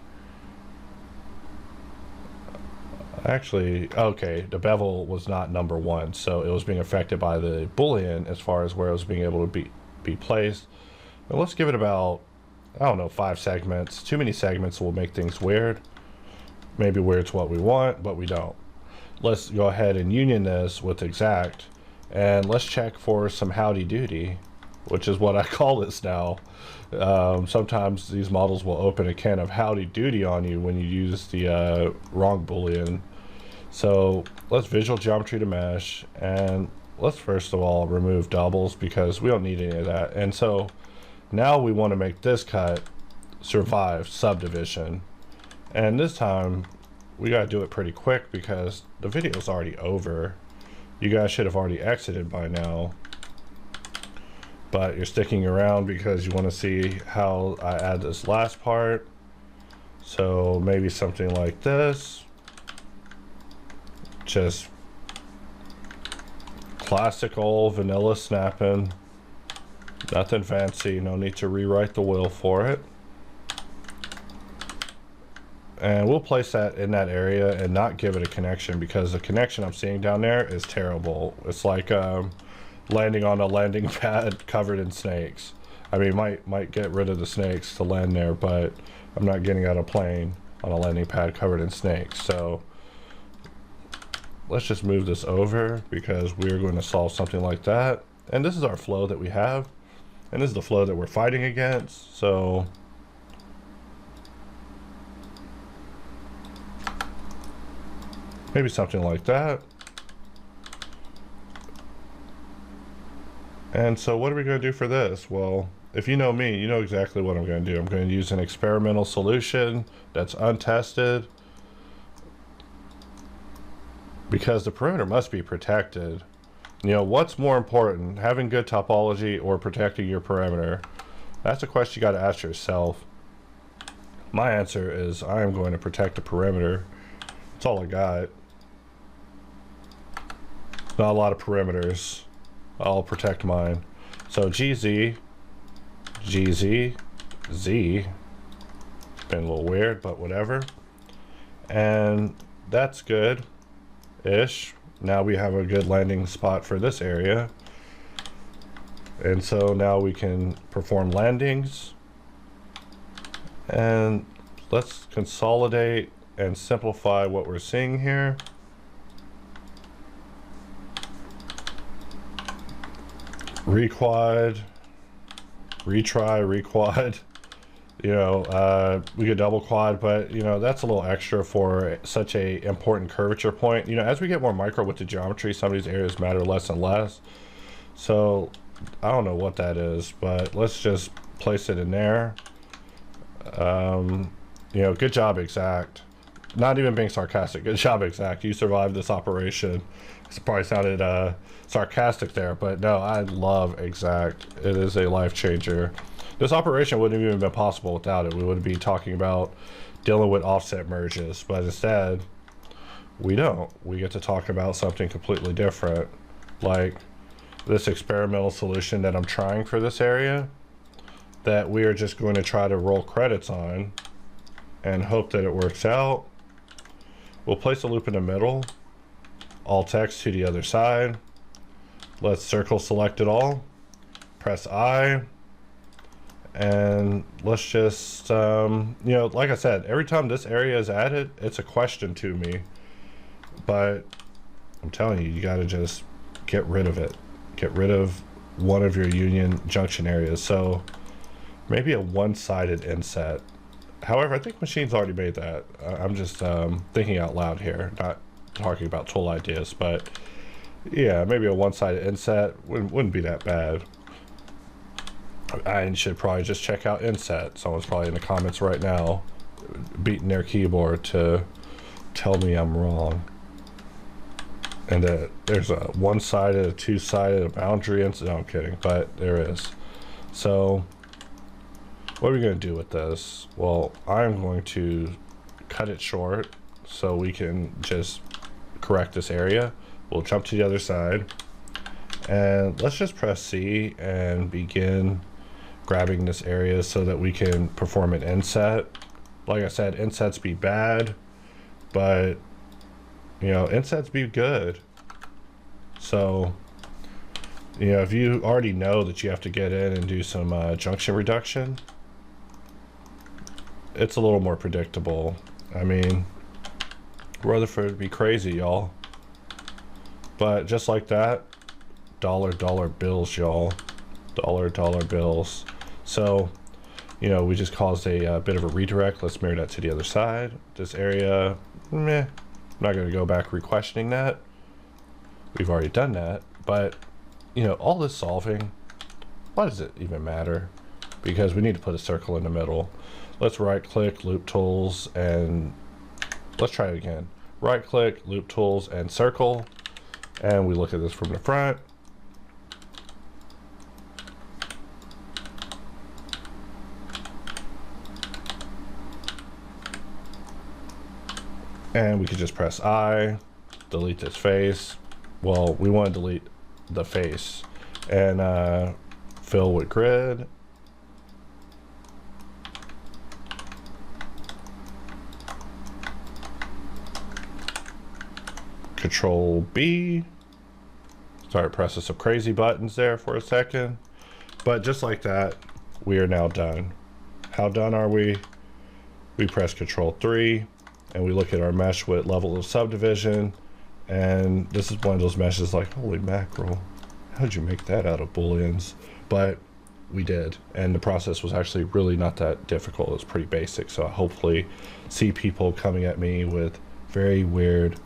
Actually, okay, the bevel was not number 1, so it was being affected by the boolean as far as where it was being able to be placed. And let's give it about, I don't know, 5 segments. Too many segments will make things weird. Maybe weird's what we want, but we don't. Let's go ahead and union this with exact, and let's check for some howdy doody, which is what I call this now. Sometimes these models will open a can of howdy doody on you when you use the wrong boolean. So let's visual geometry to mesh, and let's first of all remove doubles because we don't need any of that. And so now we want to make this cut survive subdivision, and this time we got to do it pretty quick because the video is already over. You guys should have already exited by now. but you're sticking around because you want to see how I add this last part. So maybe something like this. Just classic old vanilla snapping. Nothing fancy, no need to rewrite the wheel for it. And we'll place that in that area and not give it a connection, because the connection I'm seeing down there is terrible. It's like landing on a landing pad covered in snakes. I mean, might get rid of the snakes to land there, but I'm not getting out a plane on a landing pad covered in snakes. So let's just move this over, because we're going to solve something like that. And this is our flow that we have, and this is the flow that we're fighting against. So maybe something like that. And so what are we going to do for this? Well, if you know me, you know exactly what I'm going to do. I'm going to use an experimental solution that's untested, because the perimeter must be protected. You know, what's more important, having good topology or protecting your perimeter? That's a question you got to ask yourself. My answer is I am going to protect the perimeter. That's all I got. Not a lot of perimeters. I'll protect mine. So GZ, GZ, Z. Been a little weird, but whatever. And that's good-ish. Now we have a good landing spot for this area. And so now we can perform landings. And let's consolidate and simplify what we're seeing here. Requad, retry, requad. You know, we could double quad, but you know, that's a little extra for such a important curvature point. You know, as we get more micro with the geometry, some of these areas matter less and less. So I don't know what that is, but let's just place it in there. You know, good job, Exact. Not even being sarcastic. Good job, Exact. You survived this operation. It probably sounded sarcastic there, but no, I love Exact. It is a life changer. This operation wouldn't have even been possible without it. We would be talking about dealing with offset merges, but instead we don't. We get to talk about something completely different, like this experimental solution that I'm trying for this area, that we are just going to try to roll credits on and hope that it works out. We'll place a loop in the middle, Alt X to the other side. Let's circle select it all, press I, and let's just, you know, like I said, every time this area is added, it's a question to me. But I'm telling you, you got to just get rid of it. Get rid of one of your union junction areas. So maybe a one-sided inset. However, I think Machine's already made that. I'm just thinking out loud here, not talking about tool ideas, but yeah, maybe a one-sided inset wouldn't be that bad. I should probably just check out inset. Someone's probably in the comments right now beating their keyboard to tell me I'm wrong. And that there's a one-sided, a two-sided, a boundary inset. No, I'm kidding, but there is. So what are we going to do with this? Well, I'm going to cut it short so we can just correct this area. We'll jump to the other side, and let's just press C and begin grabbing this area so that we can perform an inset. Like I said, insets be bad, but you know, insets be good. So you know, if you already know that you have to get in and do some junction reduction, it's a little more predictable. I mean, Rutherford would be crazy, y'all. But just like that, dollar bills, y'all. Dollar bills. So, you know, we just caused a bit of a redirect. Let's mirror that to the other side. This area, meh. I'm not going to go back re-questioning that. We've already done that. But, you know, all this solving, why does it even matter? Because we need to put a circle in the middle. Let's right-click, loop tools, and let's try it again. Right-click, loop tools, and circle. And we look at this from the front. And we could just press I, delete this face. Well, we want to delete the face. And fill with grid. Control B. Start pressing some crazy buttons there for a second. But just like that, we are now done. How done are we? We press Control 3 and we look at our mesh with level of subdivision. And this is one of those meshes like, holy mackerel, how did you make that out of booleans? But we did, and the process was actually really not that difficult. It was pretty basic. So I hopefully see people coming at me with very weird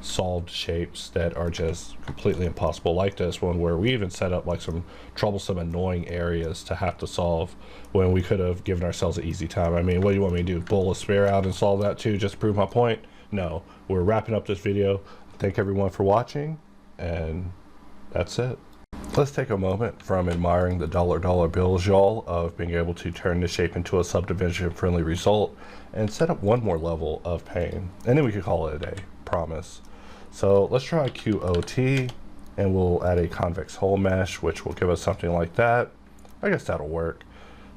solved shapes that are just completely impossible, like this one where we even set up like some troublesome annoying areas to have to solve when we could have given ourselves an easy time. I mean, what do you want me to do, pull a spare out and solve that too just to prove my point? No, we're wrapping up this video. Thank everyone for watching, and that's it. Let's take a moment from admiring the dollar bills, y'all, of being able to turn the shape into a subdivision friendly result and set up one more level of pain, and then we could call it a day. Promise. So let's try QOT, and we'll add a convex hole mesh, which will give us something like that. I guess that'll work.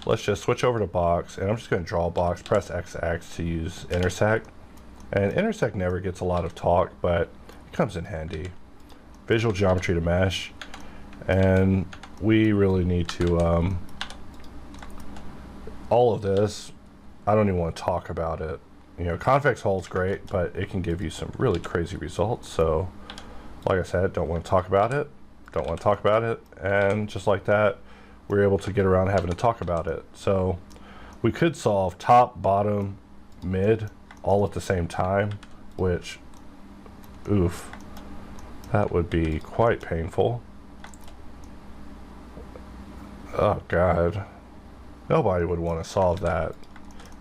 Let's just switch over to box, and I'm just going to draw a box, press XX to use intersect. And intersect never gets a lot of talk, but it comes in handy. Visual geometry to mesh, and we really need to all of this, I don't even want to talk about it. You know, convex hole's great, but it can give you some really crazy results. So like I said, don't want to talk about it, and just like that, we're able to get around having to talk about it. So we could solve top, bottom, mid all at the same time, which, oof, that would be quite painful. Oh God, nobody would want to solve that.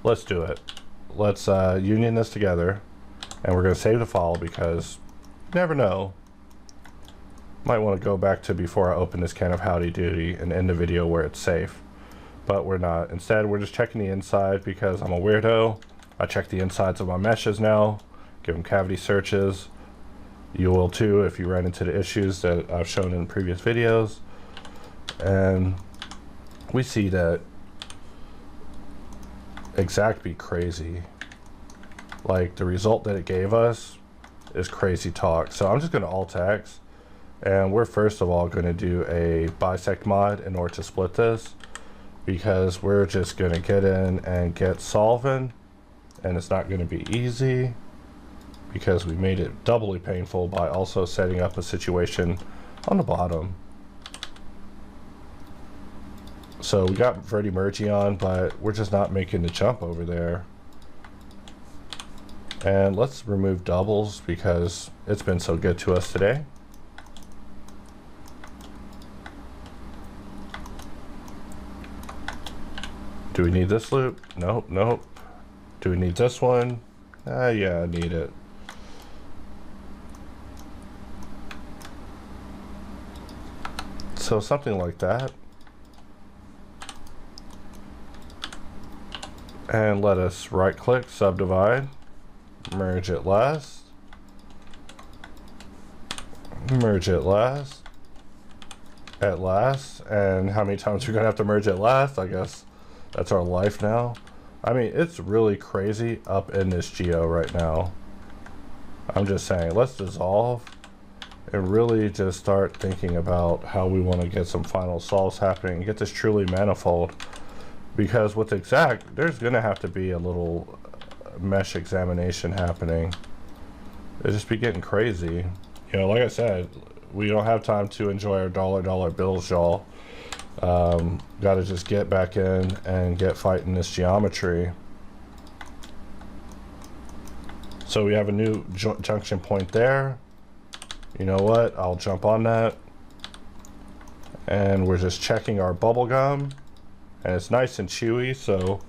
Let's do it. Let's union this together, and we're going to save the file because you never know. Might want to go back to before I open this can of Howdy Doody and end the video where it's safe, but we're not. Instead, we're just checking the inside because I'm a weirdo. I check the insides of my meshes now, give them cavity searches. You will too if you run into the issues that I've shown in previous videos. And we see that exact be crazy. Like, the result that it gave us is crazy talk. So I'm just going to Alt X, and we're first of all going to do a bisect mod in order to split this, because we're just going to get in and get solving, and it's not going to be easy because we made it doubly painful by also setting up a situation on the bottom. So we got Verdi Mergy on, but we're just not making the jump over there. And let's remove doubles because it's been so good to us today. Do we need this loop? Nope, nope. Do we need this one? Yeah, I need it. So something like that. And let us right click, subdivide, merge it last, merge it last, at last. And how many times we're gonna have to merge it last? I guess that's our life now. I mean, it's really crazy up in this geo right now. I'm just saying, let's dissolve and really just start thinking about how we want to get some final solves happening and get this truly manifold. Because with exact, there's going to have to be a little mesh examination happening. It'll just be getting crazy. You know, like I said, we don't have time to enjoy our dollar bills, y'all. Got to just get back in and get fighting this geometry. So we have a new junction point there. You know what? I'll jump on that. And we're just checking our bubble gum. And it's nice and chewy, so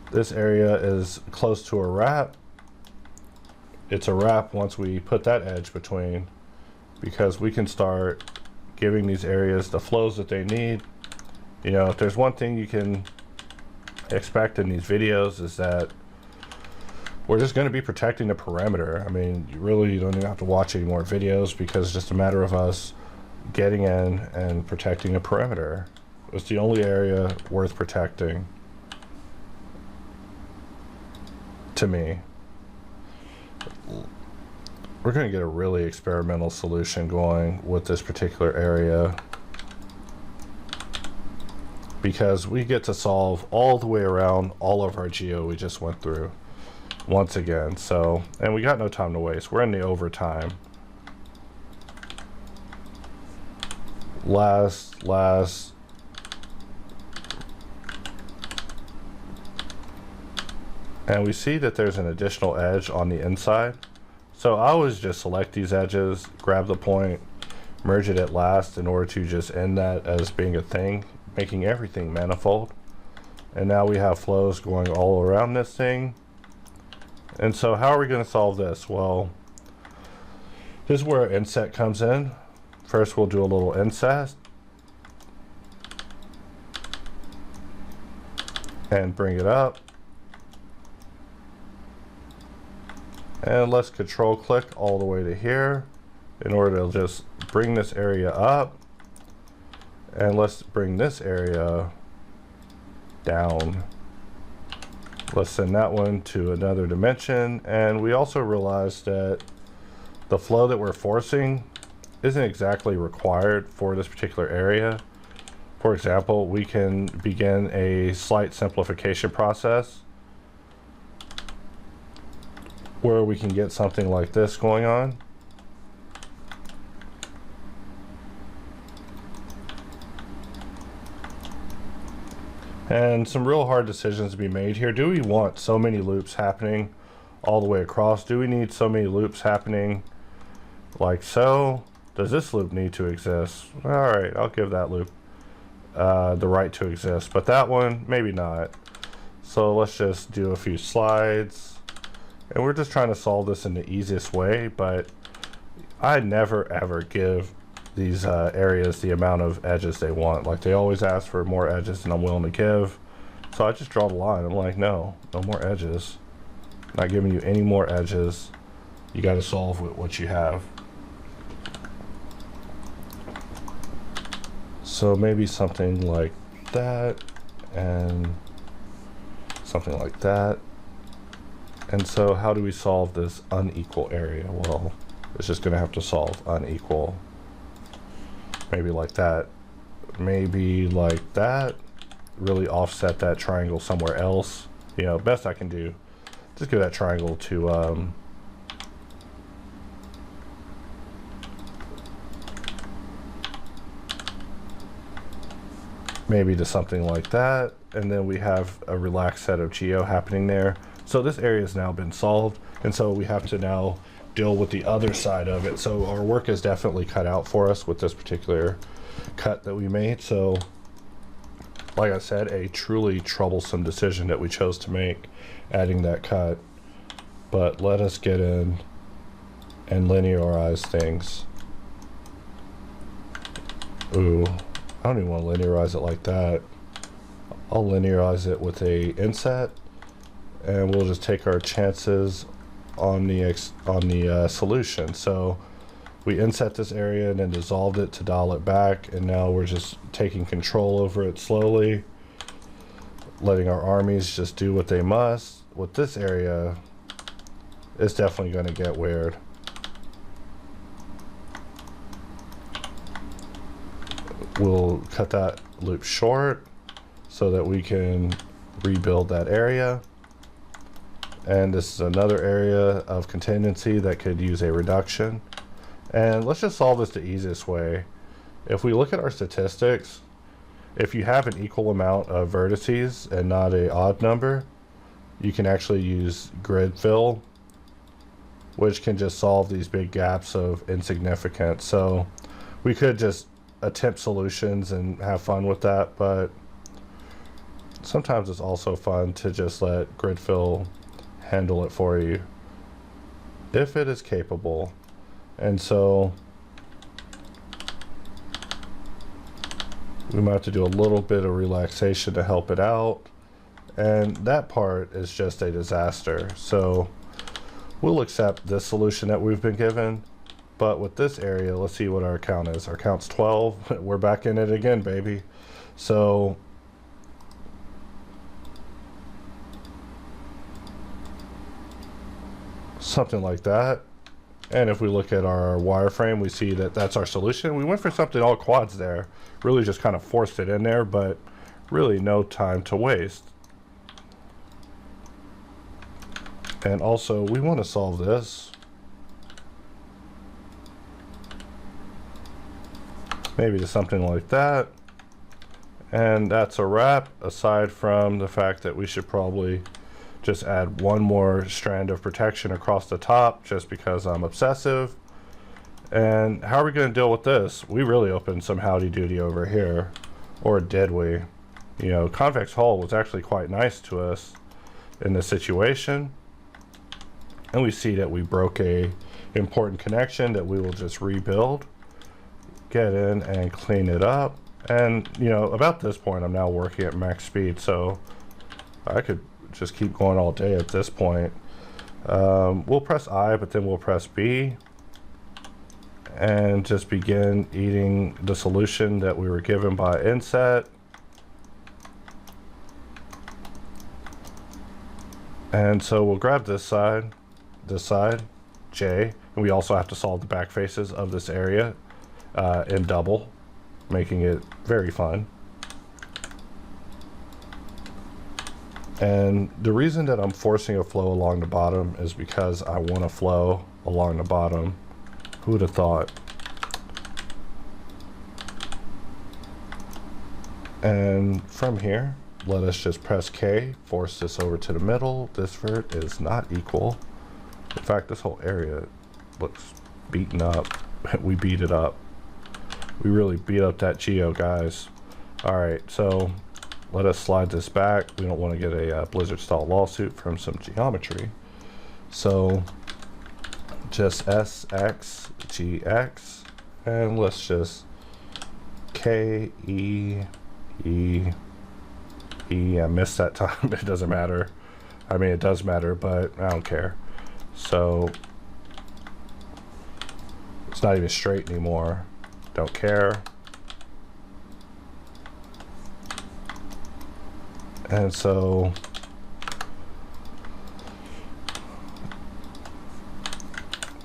this area is close to a wrap. It's a wrap once we put that edge between, because we can start giving these areas the flows that they need. You know, if there's one thing you can expect in these videos is that we're just going to be protecting the perimeter. I mean, you don't even have to watch any more videos because it's just a matter of us getting in and protecting the perimeter. It's the only area worth protecting, to me. We're going to get a really experimental solution going with this particular area, because we get to solve all the way around all of our geo we just went through once again. So, and we got no time to waste. We're in the overtime. Last. And we see that there's an additional edge on the inside. So I always just select these edges, grab the point, merge it at last in order to just end that as being a thing, making everything manifold. And now we have flows going all around this thing. And so how are we going to solve this? Well, this is where inset comes in. First we'll do a little inset and bring it up. And let's control click all the way to here in order to just bring this area up. And let's bring this area down. Let's send that one to another dimension. And we also realized that the flow that we're forcing isn't exactly required for this particular area. For example, we can begin a slight simplification process where we can get something like this going on. And some real hard decisions to be made here. Do we want so many loops happening all the way across? Do we need so many loops happening like so? Does this loop need to exist? All right, I'll give that loop the right to exist, but that one, maybe not. So let's just do a few slides. And we're just trying to solve this in the easiest way, but I never ever give these areas the amount of edges they want. Like, they always ask for more edges than I'm willing to give. So I just draw the line. I'm like, no more edges. Not giving you any more edges. You got to solve with what you have. So maybe something like that and something like that. And so how do we solve this unequal area? Well, it's just going to have to solve unequal. Maybe like that. Maybe like that. Really offset that triangle somewhere else. You know, best I can do. Just give that triangle to maybe to something like that. And then we have a relaxed set of geo happening there. So this area has now been solved, and so we have to now deal with the other side of it. So our work is definitely cut out for us with this particular cut that we made. So like I said, a truly troublesome decision that we chose to make, adding that cut. But let us get in and linearize things. Ooh, I don't even want to linearize it like that. I'll linearize it with a inset, and we'll just take our chances on the solution. So we inset this area and then dissolved it to dial it back, and now we're just taking control over it slowly, letting our armies just do what they must. With this area, it's definitely going to get weird. We'll cut that loop short so that we can rebuild that area. And this is another area of contingency that could use a reduction. And let's just solve this the easiest way. If we look at our statistics, if you have an equal amount of vertices and not an odd number, you can actually use grid fill, which can just solve these big gaps of insignificance. So we could just attempt solutions and have fun with that, but sometimes it's also fun to just let grid fill handle it for you if it is capable. And so we might have to do a little bit of relaxation to help it out, and that part is just a disaster. So We'll accept this solution that we've been given, but with this area, let's see what our count is. Our count's 12. We're back in it again, baby. So something like that. And if we look at our wireframe, we see that that's our solution. We went for something all quads there, really just kind of forced it in there, but really no time to waste. And also, we want to solve this. Maybe to something like that. And that's a wrap, aside from the fact that we should probably just add one more strand of protection across the top, just because I'm obsessive. And how are we going to deal with this? We really opened some howdy doody over here. Or did we? You know, convex hull was actually quite nice to us in this situation. And we see that we broke a important connection that we will just rebuild, get in and clean it up. And you know, about this point I'm now working at max speed, so I could just keep going all day at this point. We'll press I, but then we'll press B and just begin eating the solution that we were given by inset. And so we'll grab this side, J, and we also have to solve the back faces of this area in double, making it very fun. And the reason that I'm forcing a flow along the bottom is because I want a flow along the bottom. Who would have thought? And from here, let us just press K, force this over to the middle. This vert is not equal. In fact, this whole area looks beaten up. We beat it up. We really beat up that geo, guys. Alright, so let us slide this back. We don't want to get a Blizzard style lawsuit from some geometry. So just SX, GX, and let's just K, E, E, E. I missed that time. It doesn't matter. I mean, it does matter, but I don't care. So it's not even straight anymore. Don't care. And so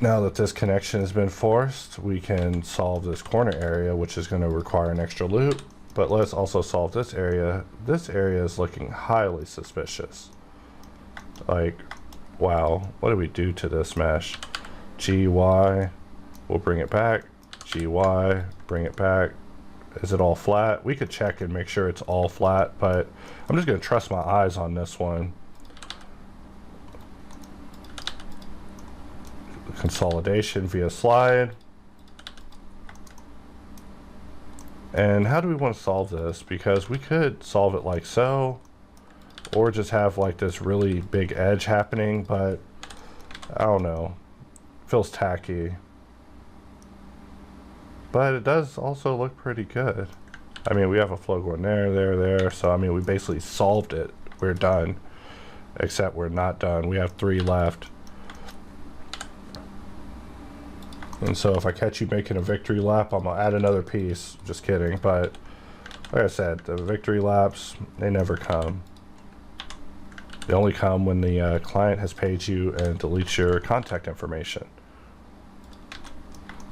now that this connection has been forced, we can solve this corner area, which is going to require an extra loop. But let's also solve this area. This area is looking highly suspicious. Like, wow, what do we do to this mesh? GY, we'll bring it back. GY, bring it back. Is it all flat? We could check and make sure it's all flat, but I'm just going to trust my eyes on this one. Consolidation via slide. And how do we want to solve this? Because we could solve it like so, or just have like this really big edge happening, but I don't know. Feels tacky. But it does also look pretty good. I mean, we have a flow going there, there. So, I mean, we basically solved it. We're done. Except we're not done. We have 3 left. And so if I catch you making a victory lap, I'm going to add another piece. Just kidding. But like I said, the victory laps, they never come. They only come when the client has paid you and deletes your contact information.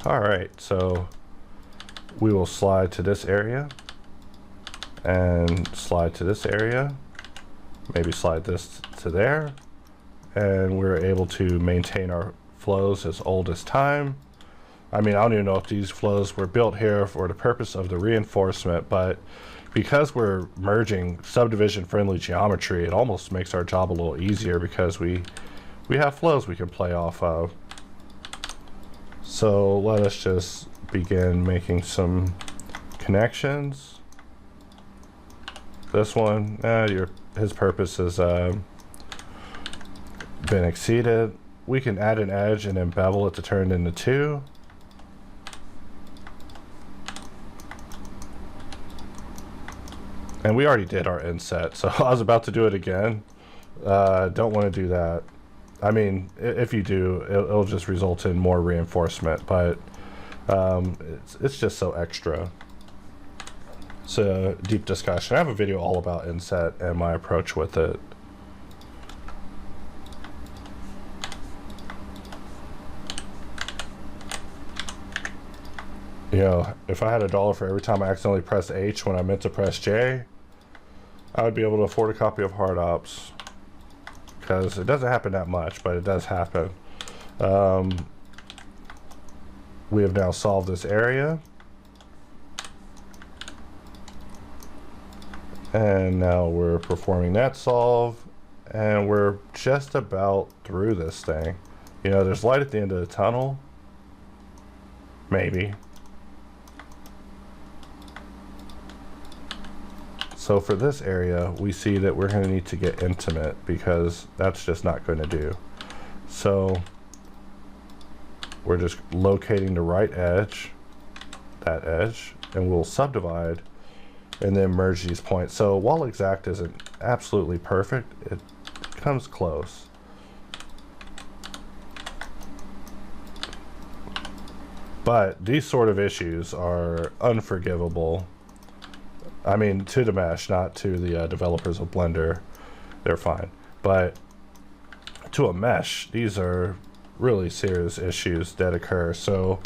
Alright, so we will slide to this area and slide to this area, maybe slide this to there, and we're able to maintain our flows as old as time. I mean, I don't even know if these flows were built here for the purpose of the reinforcement, but because we're merging subdivision friendly geometry, it almost makes our job a little easier because we have flows we can play off of. So let us just begin making some connections. This one, his purpose has been exceeded. We can add an edge and then bevel it to turn into 2. And we already did our inset, so I was about to do it again. Don't want to do that. I mean, if you do, it'll just result in more reinforcement, but it's just so extra. It's a deep discussion. I have a video all about inset and my approach with it. You know, if I had $1 for every time I accidentally pressed H when I meant to press J, I would be able to afford a copy of HardOps. Because it doesn't happen that much, but it does happen. We have now solved this area. And now we're performing that solve. And we're just about through this thing. You know, there's light at the end of the tunnel. Maybe. So for this area, we see that we're going to need to get intimate because that's just not going to do. So we're just locating the right edge, that edge, and we'll subdivide and then merge these points. So while exact isn't absolutely perfect, it comes close. But these sort of issues are unforgivable. I mean, to the mesh, not to the developers of Blender. They're fine. But to a mesh, these are really serious issues that occur. So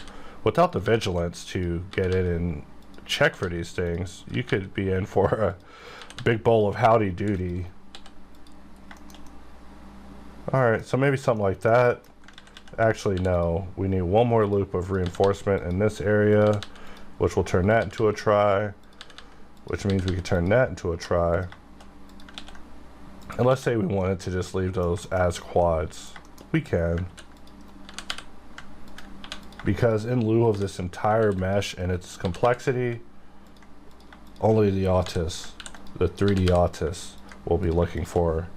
without the vigilance to get in and check for these things, you could be in for a big bowl of howdy doody. Alright, so maybe something like that. Actually, no. We need one more loop of reinforcement in this area, which will turn that into a try. Which means we could turn that into a try. And let's say we wanted to just leave those as quads. We can. Because in lieu of this entire mesh and its complexity, only the autists, the 3D autists, will be looking for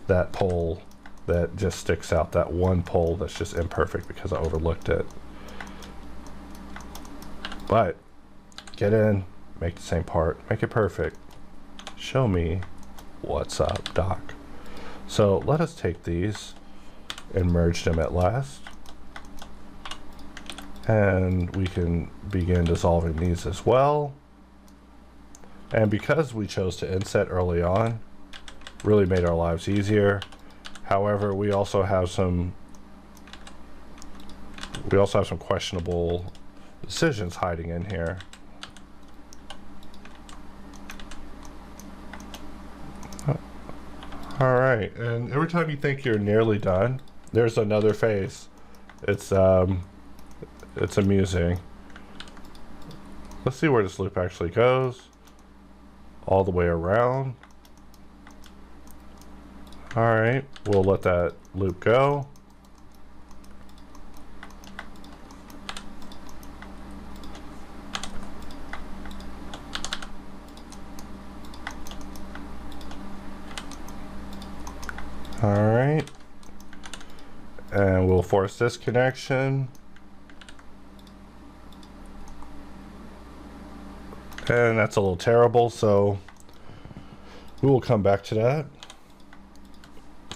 that pole that just sticks out, that one pole that's just imperfect because I overlooked it. But get in. Make the same part, make it perfect. Show me what's up, Doc. So let us take these and merge them at last. And we can begin dissolving these as well. And because we chose to inset early on, really made our lives easier. However, we also have some questionable decisions hiding in here. Alright, and every time you think you're nearly done, there's another phase. It's amusing. Let's see where this loop actually goes. All the way around. Alright, we'll let that loop go. Alright, and we'll force this connection, and that's a little terrible, so we will come back to that.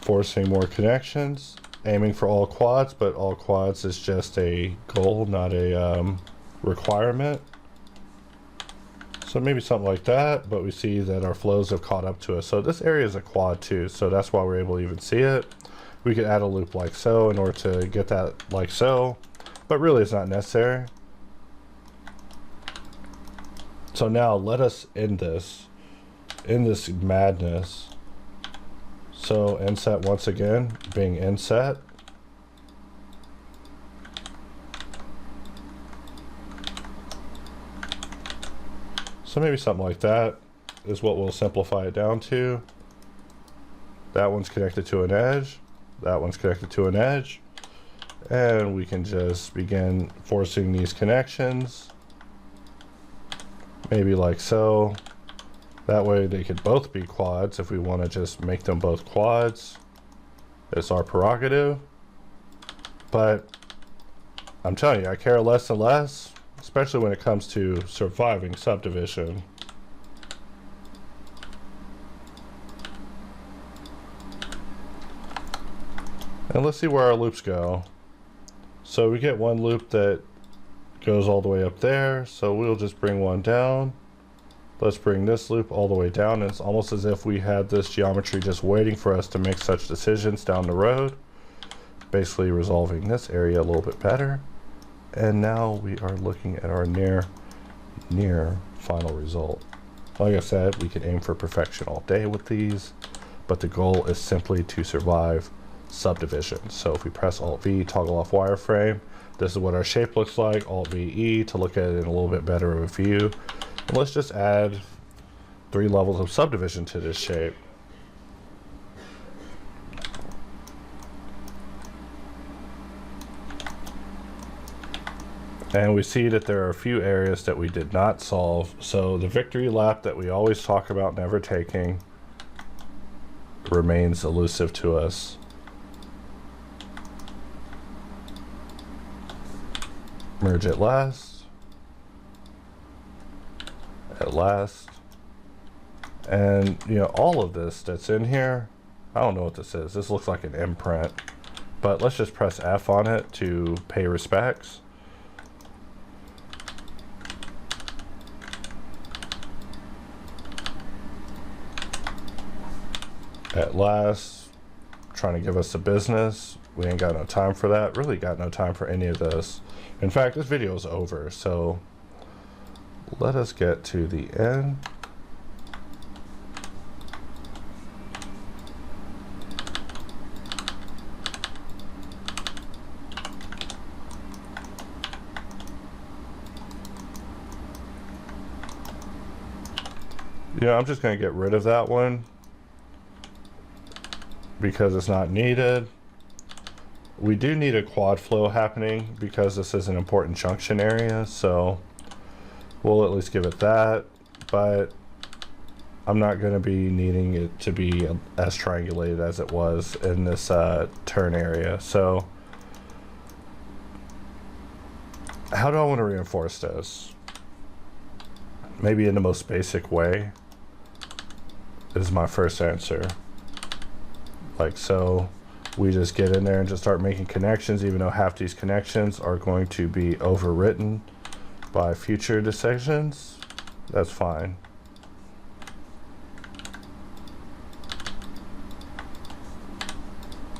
Forcing more connections, aiming for all quads, but all quads is just a goal, not a requirement. So maybe something like that, but we see that our flows have caught up to us. So this area is a quad too, so that's why we're able to even see it. We could add a loop like so in order to get that like so, but really it's not necessary. So now let us end this, in this madness. So inset once again, being inset. So maybe something like that is what we'll simplify it down to. That one's connected to an edge. That one's connected to an edge. And we can just begin forcing these connections. Maybe like so. That way they could both be quads if we want to just make them both quads. It's our prerogative. But I'm telling you, I care less and less. Especially when it comes to surviving subdivision. And let's see where our loops go. So we get one loop that goes all the way up there, so we'll just bring one down. Let's bring this loop all the way down. It's almost as if we had this geometry just waiting for us to make such decisions down the road, basically resolving this area a little bit better. And now we are looking at our near final result. Like I said, we can aim for perfection all day with these, but the goal is simply to survive subdivision. So if we press Alt V, toggle off wireframe, this is what our shape looks like. Alt V E to look at it in a little bit better of a view. And let's just add 3 levels of subdivision to this shape. And we see that there are a few areas that we did not solve. So the victory lap that we always talk about never taking remains elusive to us. Merge at last. At last. And you know, all of this that's in here, I don't know what this is. This looks like an imprint, but let's just press F on it to pay respects. At last, trying to give us the business. We ain't got no time for that. Really got no time for any of this. In fact, this video is over, so let us get to the end. Yeah, I'm just going to get rid of that one because it's not needed. We do need a quad flow happening because this is an important junction area, so we'll at least give it that, but I'm not going to be needing it to be as triangulated as it was in this turn area. So how do I want to reinforce this? Maybe in the most basic way is my first answer. Like so, we just get in there and just start making connections, even though half these connections are going to be overwritten by future decisions. That's fine.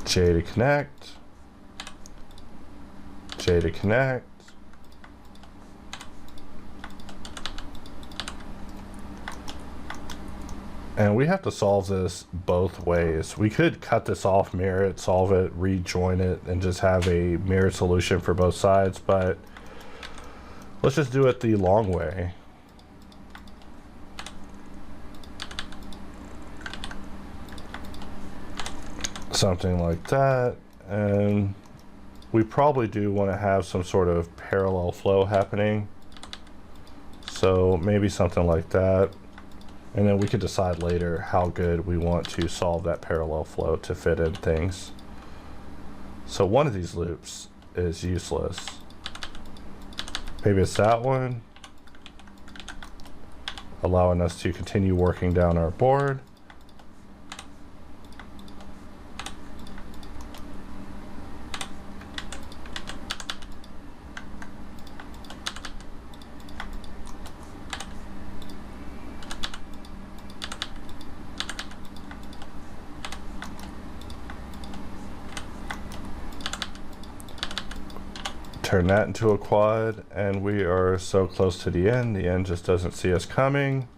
J to connect. J to connect. And we have to solve this both ways. We could cut this off, mirror it, solve it, rejoin it, and just have a mirrored solution for both sides, but let's just do it the long way. Something like that, and we probably do want to have some sort of parallel flow happening. So maybe something like that. And then we could decide later how good we want to solve that parallel flow to fit in things. So one of these loops is useless. Maybe it's that one, allowing us to continue working down our board. Turn that into a quad, and we are so close to the end. The end just doesn't see us coming.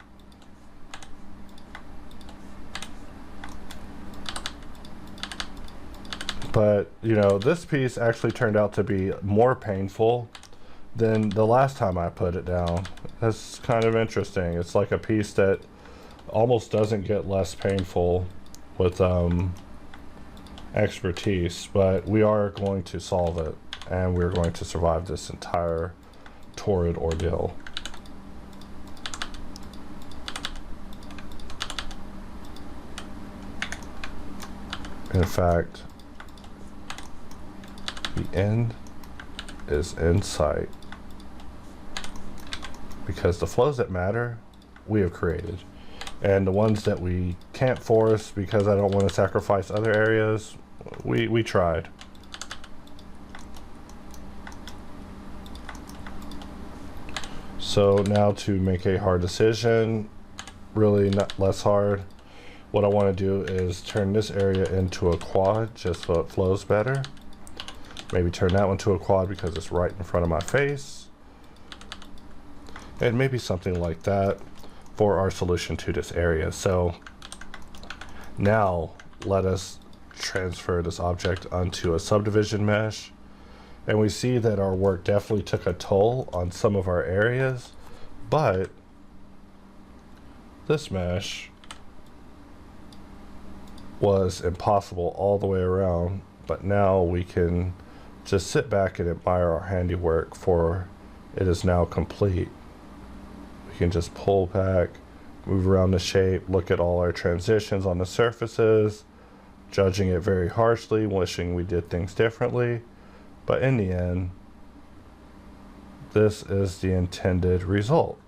But, you know, this piece actually turned out to be more painful than the last time I put it down. That's kind of interesting. It's like a piece that almost doesn't get less painful with expertise, but we are going to solve it. And we're going to survive this entire torrid ordeal. In fact, the end is in sight. Because the flows that matter, we have created. And the ones that we can't force because I don't want to sacrifice other areas, we tried. So now to make a hard decision, really not less hard, what I want to do is turn this area into a quad just so it flows better. Maybe turn that one to a quad because it's right in front of my face. And maybe something like that for our solution to this area. So now let us transfer this object onto a subdivision mesh. And we see that our work definitely took a toll on some of our areas, but this mesh was impossible all the way around. But now we can just sit back and admire our handiwork, for it is now complete. We can just pull back, move around the shape, look at all our transitions on the surfaces, judging it very harshly, wishing we did things differently. But in the end, this is the intended result.